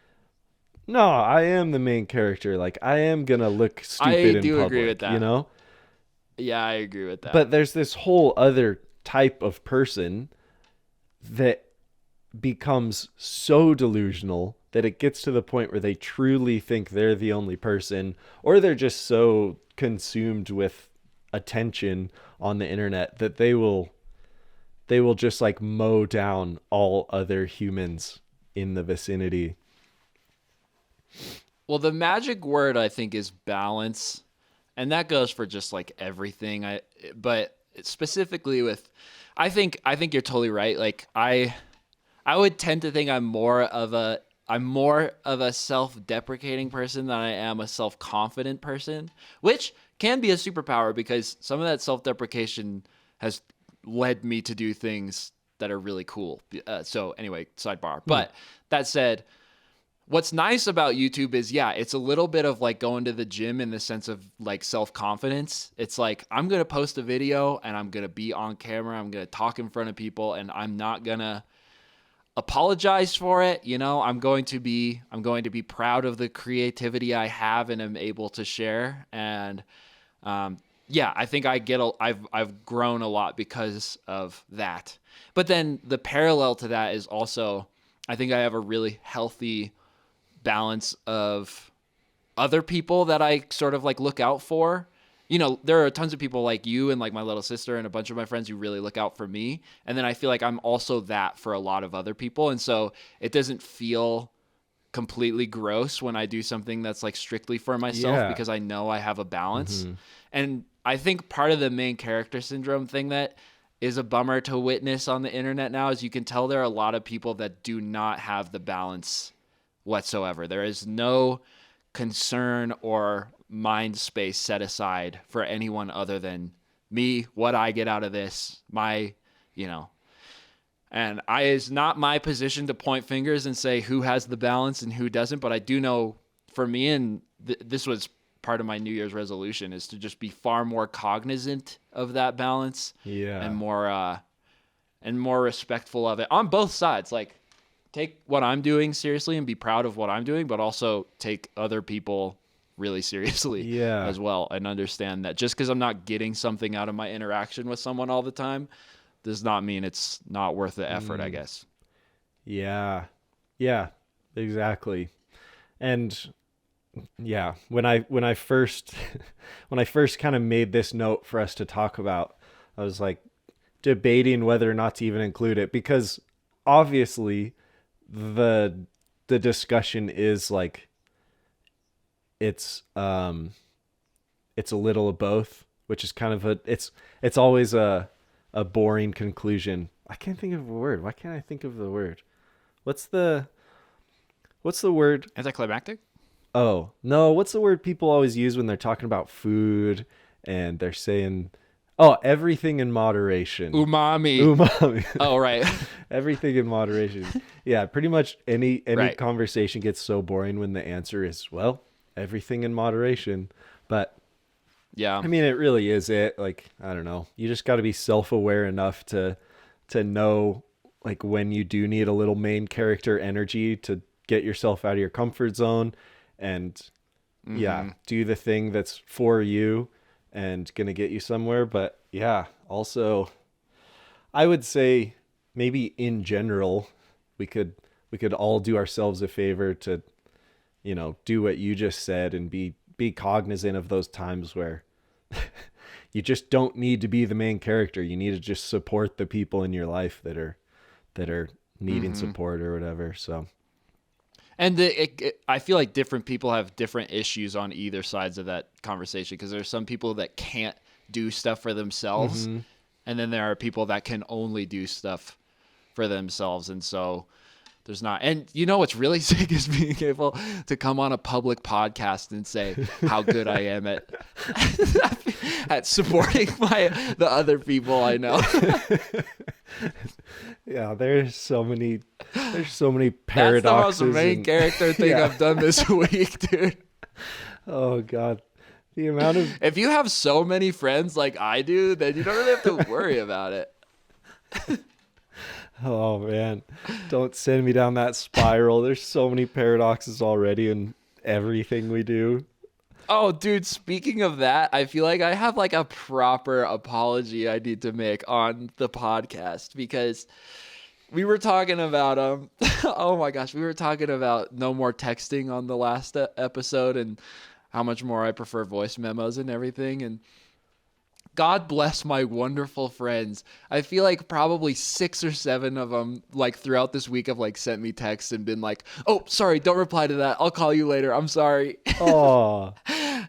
no, I am the main character. Like, I am gonna look stupid in public. I do agree with that. Yeah, I agree with that. But there's this whole other type of person that becomes so delusional that it gets to the point where they truly think they're the only person, or they're just so consumed with attention on the internet that they will just like mow down all other humans in the vicinity. Well, the magic word I think is balance, and that goes for just like everything. But specifically with, I think you're totally right. Like I would tend to think I'm more of a self-deprecating person than I am a self-confident person, which can be a superpower because some of that self-deprecation has led me to do things that are really cool. So anyway, sidebar. But that said, what's nice about YouTube is, yeah, it's a little bit of like going to the gym in the sense of like self-confidence. It's like, I'm going to post a video and I'm going to be on camera. I'm going to talk in front of people and I'm not going to apologize for it. You know, I'm going to be proud of the creativity I have and am able to share. And, yeah, I think I've grown a lot because of that. But then the parallel to that is also, I think I have a really healthy balance of other people that I sort of like look out for. You know, there are tons of people like you and like my little sister and a bunch of my friends who really look out for me. And then I feel like I'm also that for a lot of other people. And so it doesn't feel completely gross when I do something that's like strictly for myself because I know I have a balance. And I think part of the main character syndrome thing that is a bummer to witness on the internet now is you can tell there are a lot of people that do not have the balance whatsoever. There is no concern or mind space set aside for anyone other than me, what I get out of this, my, you know. And it's not my position to point fingers and say who has the balance and who doesn't, but I do know for me, and this was part of my New Year's resolution, is to just be far more cognizant of that balance and more respectful of it on both sides. Like, take what I'm doing seriously and be proud of what I'm doing, but also take other people really seriously as well, and understand that just because I'm not getting something out of my interaction with someone all the time does not mean it's not worth the effort, I guess. Yeah, exactly. And yeah, when I first kind of made this note for us to talk about, I was like debating whether or not to even include it, because obviously the discussion is like it's a little of both, which is kind of it's always a boring conclusion. I can't think of a word. Why can't I think of the word? What's the word? Anticlimactic? Oh, no, what's the word people always use when they're talking about food and they're saying, oh, everything in moderation. Umami. Oh, right. Everything in moderation. Yeah, pretty much any conversation gets so boring when the answer is, well, everything in moderation. But yeah, I mean, it really is it. Like, I don't know. You just got to be self-aware enough to know like when you do need a little main character energy to get yourself out of your comfort zone and do the thing that's for you and gonna get you somewhere. But yeah, also I would say maybe in general we could all do ourselves a favor to, you know, do what you just said and be cognizant of those times where you just don't need to be the main character. You need to just support the people in your life that are needing support or whatever. So, and I feel like different people have different issues on either sides of that conversation, because there's some people that can't do stuff for themselves, and then there are people that can only do stuff for themselves, and so there's not. And you know what's really sick is being able to come on a public podcast and say how good I am at supporting the other people I know. Yeah, there's so many paradoxes. That's the most main character thing I've done this week, dude. Oh God, the amount of if you have so many friends like I do, then you don't really have to worry about it. Oh man, don't send me down that spiral. There's so many paradoxes already in everything we do. Oh, dude, speaking of that, I feel like I have like a proper apology I need to make on the podcast, because we were talking about oh my gosh, we were talking about no more texting on the last episode and how much more I prefer voice memos and everything. And God bless my wonderful friends. I feel like probably 6 or 7 of them, like throughout this week, have like sent me texts and been like, "Oh, sorry, don't reply to that. I'll call you later. I'm sorry." Oh,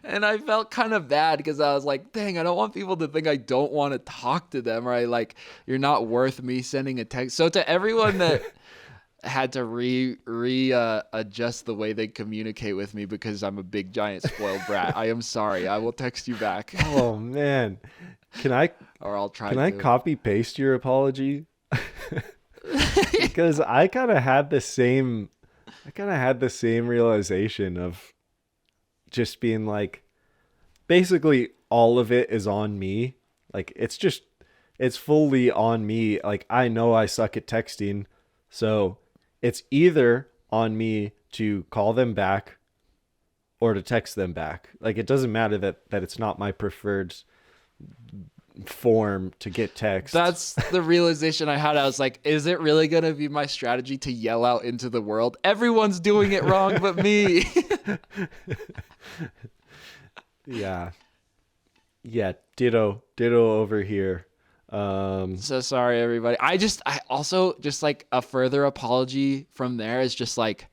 And I felt kind of bad because I was like, "Dang, I don't want people to think I don't want to talk to them, or I like you're not worth me sending a text." So to everyone that had to adjust the way they communicate with me because I'm a big giant spoiled brat, I am sorry. I will text you back. oh man. Can I Or I'll try can to. I copy paste your apology? Because I kind of had the same realization of just being like, basically all of it is on me. Like it's fully on me. Like I know I suck at texting, so it's either on me to call them back or to text them back. Like it doesn't matter that it's not my preferred form to get text. That's the realization I had. I was like, is it really going to be my strategy to yell out into the world, "Everyone's doing it wrong but me"? Yeah. Yeah, ditto over here. So sorry, everybody. I also just like a further apology from there is just like,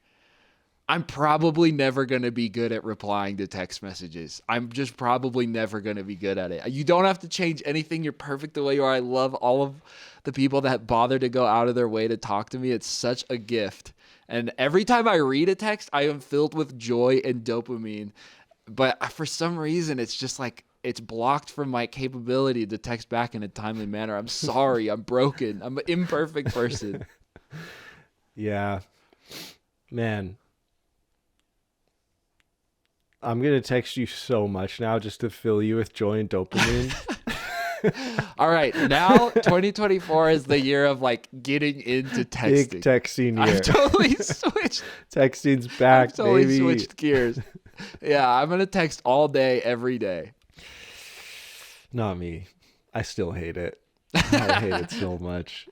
I'm probably never going to be good at replying to text messages. I'm just probably never going to be good at it. You don't have to change anything. You're perfect the way you are. I love all of the people that bother to go out of their way to talk to me. It's such a gift. And every time I read a text, I am filled with joy and dopamine. But for some reason, it's just like, it's blocked from my capability to text back in a timely manner. I'm sorry. I'm broken. I'm an imperfect person. Yeah. Man. I'm going to text you so much now just to fill you with joy and dopamine. All right. Now 2024 is the year of like getting into texting. Big texting year. I've totally switched. Texting's back, I've totally baby. switched gears. Yeah, I'm going to text all day, every day. Not me. I still hate it. I hate it so much.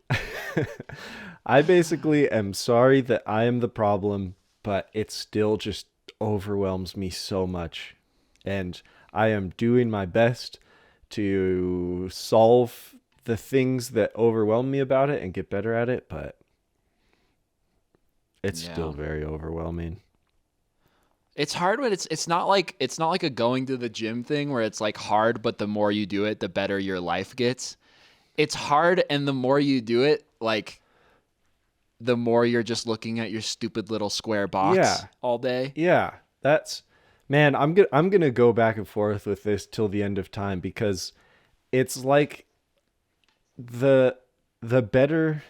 I basically am sorry that I am the problem, but it still just overwhelms me so much. And I am doing my best to solve the things that overwhelm me about it and get better at it, but it's still very overwhelming. It's hard when it's not like a going to the gym thing where it's like hard, but the more you do it, the better your life gets. It's hard, and the more you do it, like the more you're just looking at your stupid little square box all day. Yeah, that's man. I'm gonna go back and forth with this till the end of time because it's like the better.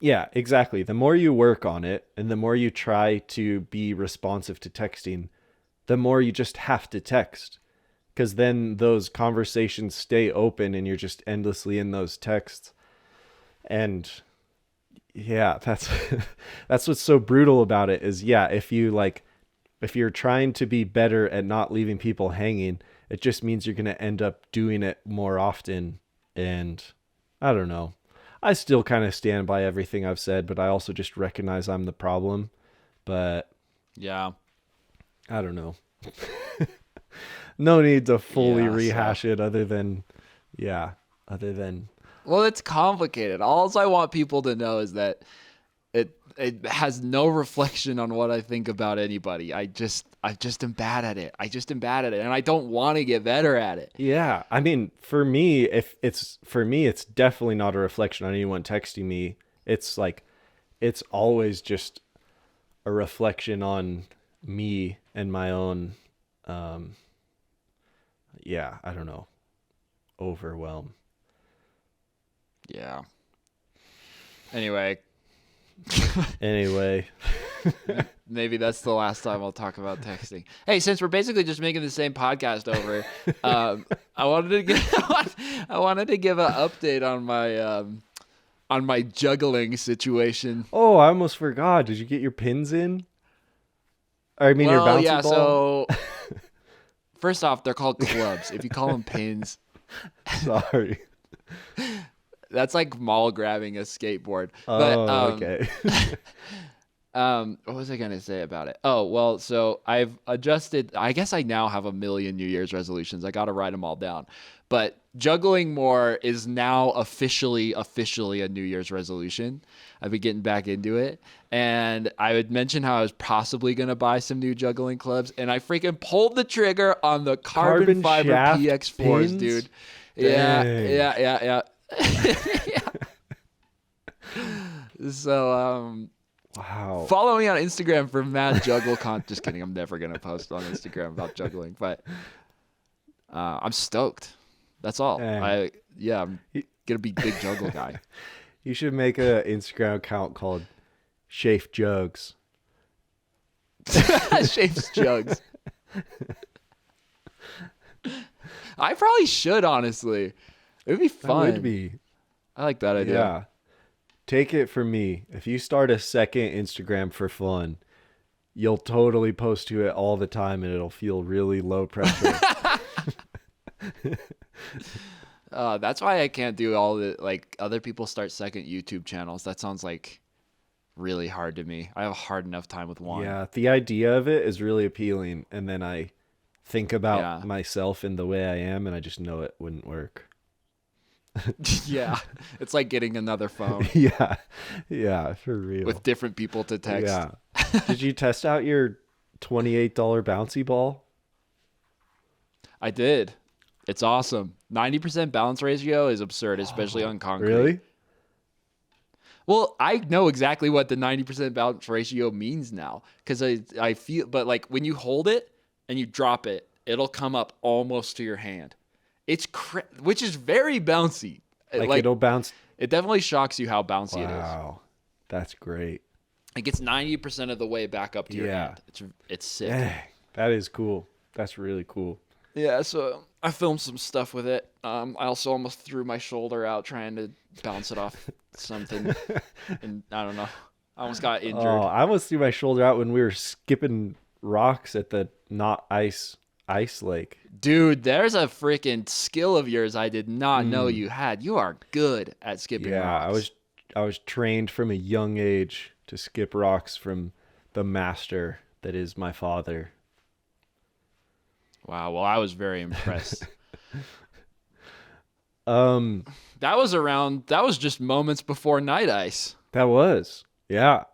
Yeah, exactly. The more you work on it and the more you try to be responsive to texting, the more you just have to text. Because then those conversations stay open and you're just endlessly in those texts. And yeah, that's that's what's so brutal about it is, yeah, if you're trying to be better at not leaving people hanging, it just means you're going to end up doing it more often. And I don't know. I still kind of stand by everything I've said, but I also just recognize I'm the problem. But yeah, I don't know. No need to fully rehash it other than. Well, it's complicated. All I want people to know is that it has no reflection on what I think about anybody. I just am bad at it. And I don't want to get better at it. Yeah, I mean, for me, it's definitely not a reflection on anyone texting me. It's like, it's always just a reflection on me and my own, I don't know, overwhelm. Yeah. Anyway. Maybe that's the last time I'll talk about texting. Hey, since we're basically just making the same podcast over, I wanted to give an update on my juggling situation. Oh, I almost forgot. Did you get your pins in? Or, I mean, your bouncy ball? So first off, they're called clubs. If you call them pins, sorry. That's like mall grabbing a skateboard. Oh, But okay. what was I gonna say about it? Oh, well, so I've adjusted. I guess I now have a million New Year's resolutions. I gotta write them all down. But juggling more is now officially a New Year's resolution. I've been getting back into it, and I would mention how I was possibly gonna buy some new juggling clubs, and I freaking pulled the trigger on the carbon fiber shaft PX4s, pins? dude. Dang. Yeah. So Wow. follow me on Instagram for mad juggle Just kidding. I'm never gonna post on Instagram about juggling, but I'm stoked. That's all. Dang. I'm gonna be big juggle guy. You should make an Instagram account called Shafe Jugs. Shapes jugs. I probably should, honestly. It would be fun. That would be. I like that idea. Yeah. Take it from me. If you start a second Instagram for fun, you'll totally post to it all the time and it'll feel really low pressure. That's why I can't do all the like other people start second YouTube channels. That sounds like really hard to me. I have a hard enough time with one. Yeah, the idea of it is really appealing, and then I think about Yeah. myself and the way I am, and I just know it wouldn't work. Yeah. It's like getting another phone Yeah, for real. with different people to text. Yeah. Did you test out your $28 bouncy ball? I did. It's awesome. 90% balance ratio is absurd, especially on concrete. Really? Well, I know exactly what the 90% balance ratio means now because I feel, but like when you hold it and you drop it, it'll come up almost to your hand. It's which is very bouncy. Like it'll bounce. It definitely shocks you how bouncy it is. Wow. That's great. It gets 90% of the way back up to your Yeah. hand. It's sick. Dang, that is cool. That's really cool. Yeah, so I filmed some stuff with it. I also almost threw my shoulder out trying to bounce it off something, and I don't know. I almost got injured. Oh, I almost threw my shoulder out when we were skipping rocks at the not ice lake. Dude, there's a freaking skill of yours I did not know you had. You are good at skipping rocks. I was trained from a young age to skip rocks from the master that is my father. Wow, well, I was very impressed. Um, that was just moments before Night Ice. that was. Yeah.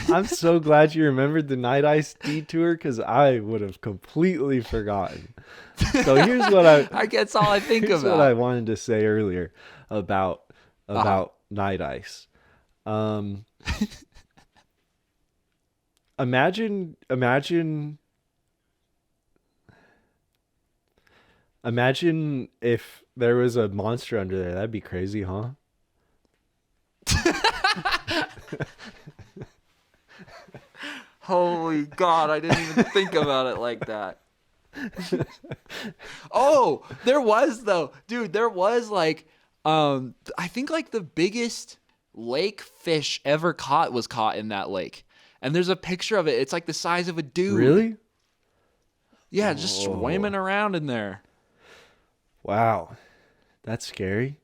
I'm so glad you remembered the Night Ice detour because I would have completely forgotten. So here's what I guess all I think here's about. what I wanted to say earlier about Night Ice. Imagine if there was a monster under there. That'd be crazy, huh? Holy God, I didn't even think about it like that. Oh, there was though. Dude, there was like I think like the biggest lake fish ever caught was caught in that lake. And there's a picture of it. It's like the size of a dude. Really? Yeah, just swimming around in there. Wow. That's scary.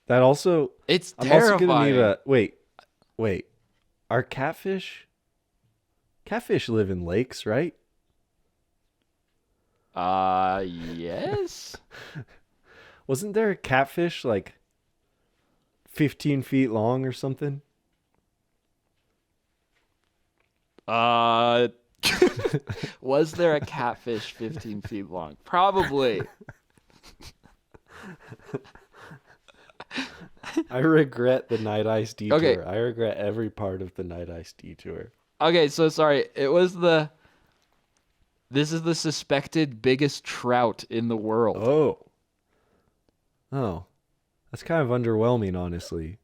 That also It's I'm terrifying. also gonna need a wait. Are catfish live in lakes, right? Yes. Wasn't there a catfish like 15 feet long or something? Was there a catfish 15 feet long? Probably. I regret the Night Ice detour. Okay. I regret every part of the Night Ice detour. Okay, so sorry. This is the suspected biggest trout in the world. Oh. That's kind of underwhelming, honestly.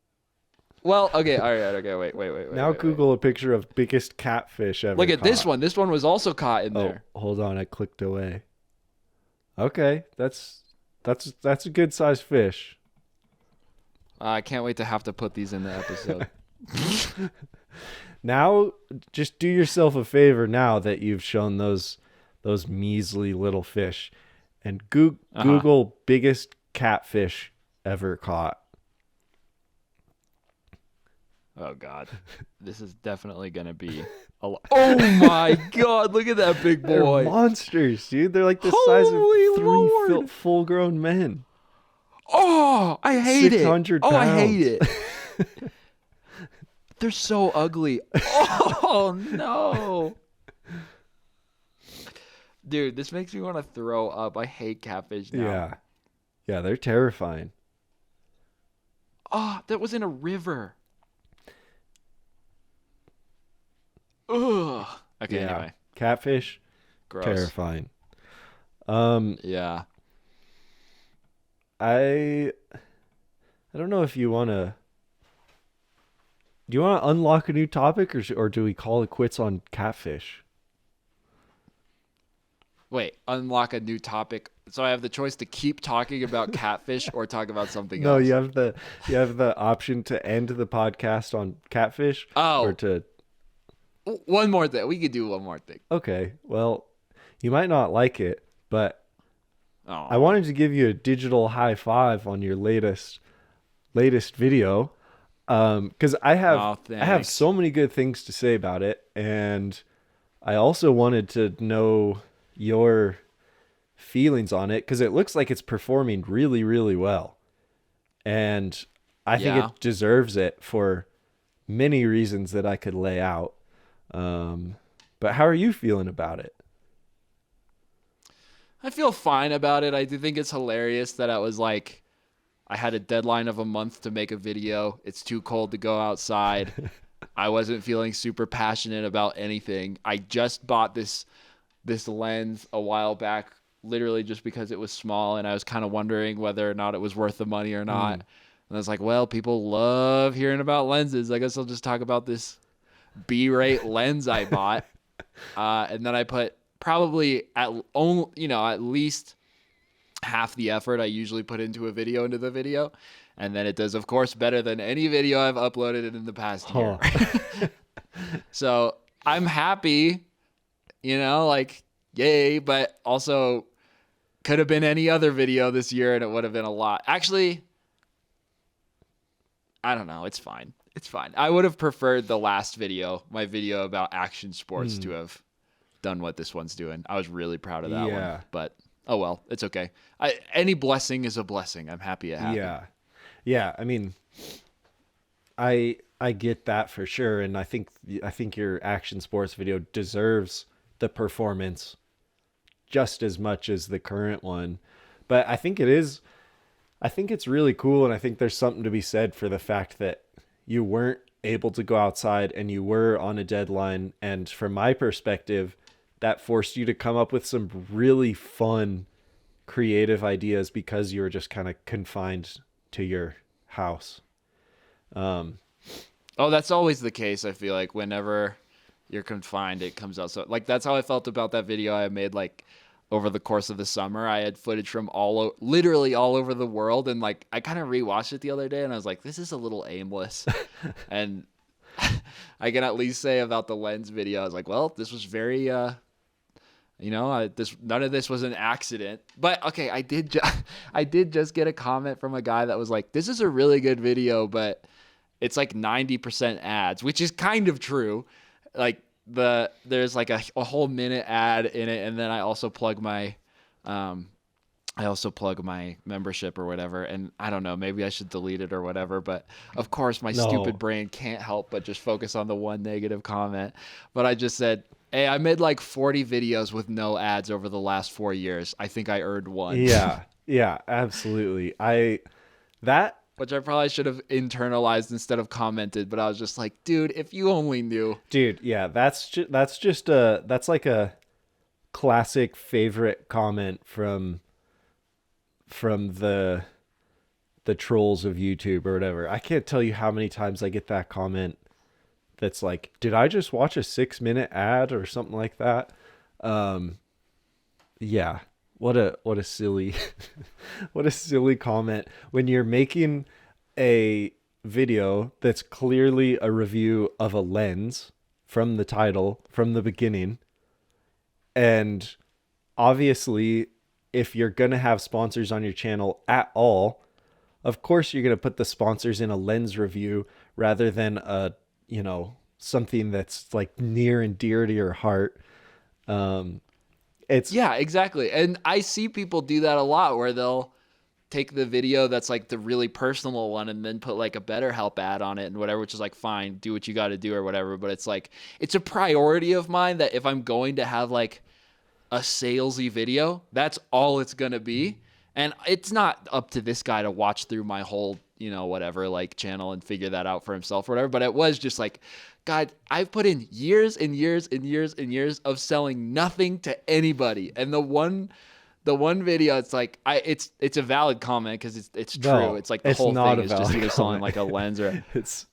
Well, okay, all right, okay, wait. Now Google a picture of biggest catfish ever Look at this caught. one. This one was also caught in there. Hold on, I clicked away. Okay, that's a good sized fish. I can't wait to have to put these in the episode. Now, just do yourself a favor now that you've shown those those measly little fish. And Uh-huh. Google biggest catfish ever caught. Oh God, this is definitely gonna be a lot. Oh my God, look at that big They're boy! monsters, dude. They're like the size of Holy three Lord! full-grown men. Oh, I hate it. 600 Oh, I hate pounds. it. They're so ugly. Oh no, dude, this makes me want to throw up. I hate catfish now. Yeah. Yeah, they're terrifying. Oh, that was in a river. Ugh. Okay, Yeah. anyway. Catfish, Gross. terrifying. Yeah. I don't know if you want to. Do you want to unlock a new topic, or do we call it quits on catfish? Wait, unlock a new topic. So I have the choice to keep talking about catfish or talk about something No, else. you have the option to end the podcast on catfish. Oh. Or to. One more thing. We could do one more thing. Okay, well, you might not like it, but Oh. I wanted to give you a digital high five on your latest video, because I have thanks. so many good things to say about it, and I also wanted to know your feelings on it because it looks like it's performing really, really well, and I think Yeah. it deserves it for many reasons that I could lay out. But how are you feeling about it? I feel fine about it. I do think it's hilarious that I was like, I had a deadline of a month to make a video. It's too cold to go outside. I wasn't feeling super passionate about anything. I just bought this lens a while back, literally just because it was small, and I was kind of wondering whether or not it was worth the money or not. And I was like, well, people love hearing about lenses. I guess I'll just talk about this B-rate lens I bought. And then I put probably at least half the effort I usually put into a video into the video. And then it does, of course, better than any video I've uploaded in the past year. So I'm happy, like, yay, but also could have been any other video this year and it would have been a lot. Actually, I don't know. It's fine. It's fine. I would have preferred the last video, my video about action sports, to have done what this one's doing. I was really proud of that one. But, oh well, it's okay. Any blessing is a blessing. I'm happy it happened. Yeah. Yeah, I mean, I get that for sure, and I think your action sports video deserves the performance just as much as the current one. But I think it's really cool, and I think there's something to be said for the fact that you weren't able to go outside and you were on a deadline, and from my perspective, that forced you to come up with some really fun creative ideas because you were just kind of confined to your house. Oh, that's always the case. I feel like whenever you're confined, it comes out. So like, that's how I felt about that video I made, like, over the course of the summer. I had footage from literally all over the world. And like, I kind of rewatched it the other day and I was like, this is a little aimless. And I can at least say about the lens video, I was like, well, this was very, none of this was an accident. But okay, I did just get a comment from a guy that was like, this is a really good video, but it's like 90% ads, which is kind of true. Like, there's like a whole minute ad in it, and then I also plug my membership or whatever, and I don't know, maybe I should delete it or whatever, but of course my stupid brain can't help but just focus on the one negative comment. But I just said, hey, I made like 40 videos with no ads over the last 4 years. I think I earned one. Yeah, absolutely. Which I probably should have internalized instead of commented, but I was just like, dude, if you only knew. Dude, yeah, that's like a classic favorite comment from the trolls of YouTube or whatever. I can't tell you how many times I get that comment that's like, did I just watch a 6-minute ad or something like that? Yeah. What a silly what a silly comment when you're making a video that's clearly a review of a lens from the title, from the beginning, and obviously, if you're going to have sponsors on your channel at all, of course you're going to put the sponsors in a lens review rather than a, something that's like near and dear to your heart. Yeah, exactly. And I see people do that a lot where they'll take the video that's like the really personal one and then put like a BetterHelp ad on it and whatever, which is like, fine, do what you got to do or whatever. But it's like, it's a priority of mine that if I'm going to have like a salesy video, that's all it's going to be. And it's not up to this guy to watch through my whole, whatever, like channel and figure that out for himself or whatever. But it was just like, God, I've put in years and years and years and years of selling nothing to anybody. And the one video, it's like, it's a valid comment because it's true. No, it's like the it's whole not thing a is just valid either selling comment. like a lens or, It's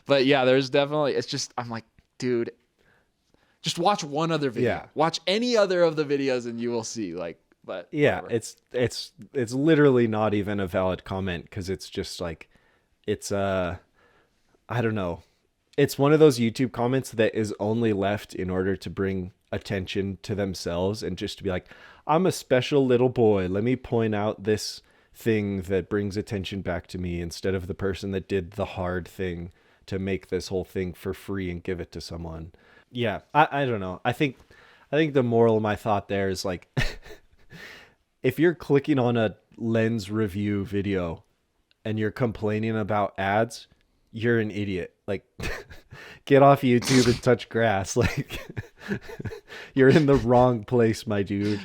but yeah, there's definitely, it's just, I'm like, dude, just watch one other video. Yeah. Watch any other of the videos and you will see like, but yeah, whatever. it's literally not even a valid comment because it's just like, it's I don't know. It's one of those YouTube comments that is only left in order to bring attention to themselves and just to be like, I'm a special little boy. Let me point out this thing that brings attention back to me instead of the person that did the hard thing to make this whole thing for free and give it to someone. Yeah, I don't know. I think the moral of my thought there is like, if you're clicking on a lens review video and you're complaining about ads, you're an idiot. Like, get off YouTube and touch grass. Like, you're in the wrong place, my dude.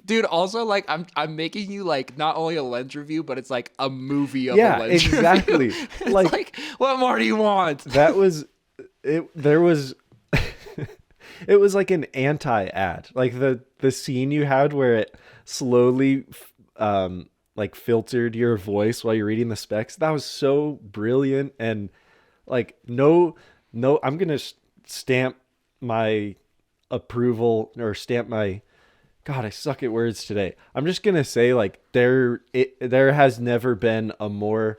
Dude, also like I'm making you like not only a lens review, but it's like a movie of Yeah, a lens exactly. review. It's Like- like, what more do you want? That was it. There was, it was like an anti-ad. Like the scene you had where it slowly, like filtered your voice while you're reading the specs. That was so brilliant. And like, no, I'm going to stamp my approval or stamp my, God, I suck at words today. I'm just going to say like there has never been a more,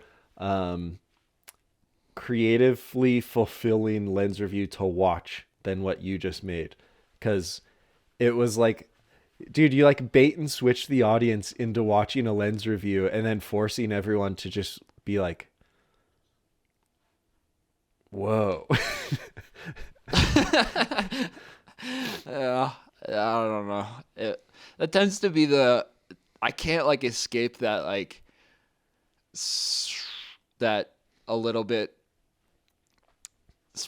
creatively fulfilling lens review to watch than what you just made. Cause it was like, dude, you like bait and switch the audience into watching a lens review and then forcing everyone to just be like, whoa. Yeah, I don't know. That tends to be I can't like escape that like that a little bit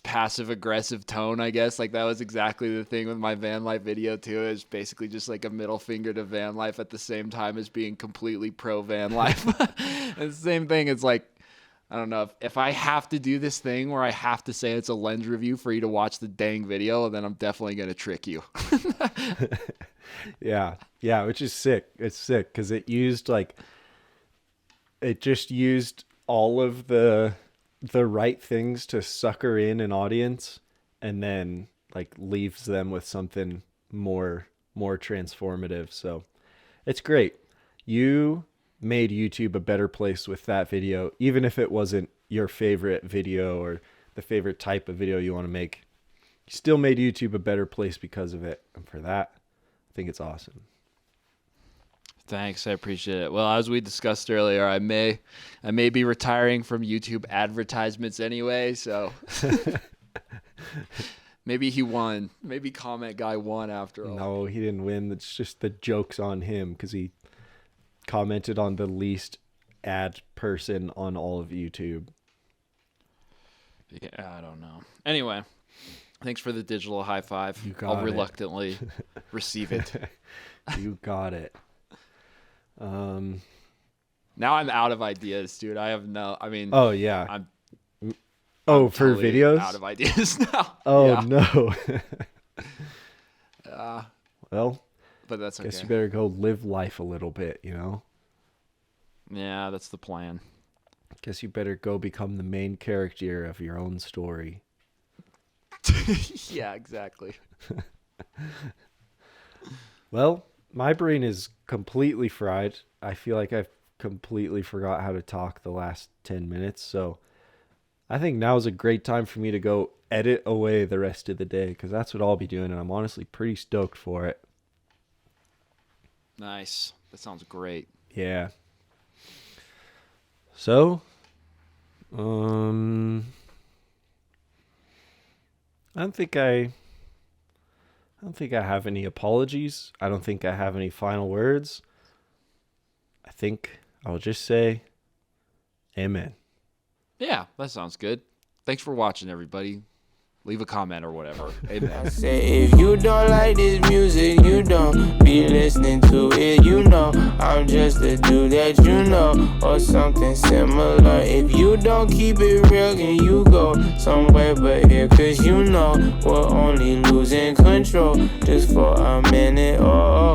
passive aggressive tone, I guess. Like that was exactly the thing with my van life video too. It's basically just like a middle finger to van life at the same time as being completely pro van life. And the same thing, it's like, I don't know, if I have to do this thing where I have to say it's a lens review for you to watch the dang video, then I'm definitely going to trick you. Yeah, which is sick. It's sick because it just used all of the right things to sucker in an audience and then like leaves them with something more transformative. So it's great. You made YouTube a better place with that video, even if it wasn't your favorite video or the favorite type of video you want to make. You still made YouTube a better place because of it. And for that, I think it's awesome. Thanks, I appreciate it. Well, as we discussed earlier, I may be retiring from YouTube advertisements anyway, so maybe he won. Maybe comment guy won after all. No, he didn't win. It's just the joke's on him because he commented on the least ad person on all of YouTube. Yeah, I don't know. Anyway, thanks for the digital high five. You got I'll it. reluctantly receive it. You got it. Now I'm out of ideas, dude. I mean, Oh yeah. I'm for totally videos? out of ideas now. Oh Yeah. no. Well, But that's okay. guess you better go live life a little bit, you know? Yeah, that's the plan. Guess you better go become the main character of your own story. Yeah, exactly. Well, my brain is completely fried. I feel like I've completely forgot how to talk the last 10 minutes. So I think now is a great time for me to go edit away the rest of the day because that's what I'll be doing. And I'm honestly pretty stoked for it. Nice. That sounds great. Yeah. So, I don't think I have any apologies. I don't think I have any final words. I think I'll just say amen. Yeah, that sounds good. Thanks for watching, everybody. Leave a comment or whatever. Amen. I say if you don't like this music, you don't be listening to it. You know I'm just a dude that you know, or something similar. If you don't keep it real, then you go somewhere but here, cause you know we're only losing control just for a minute. Oh,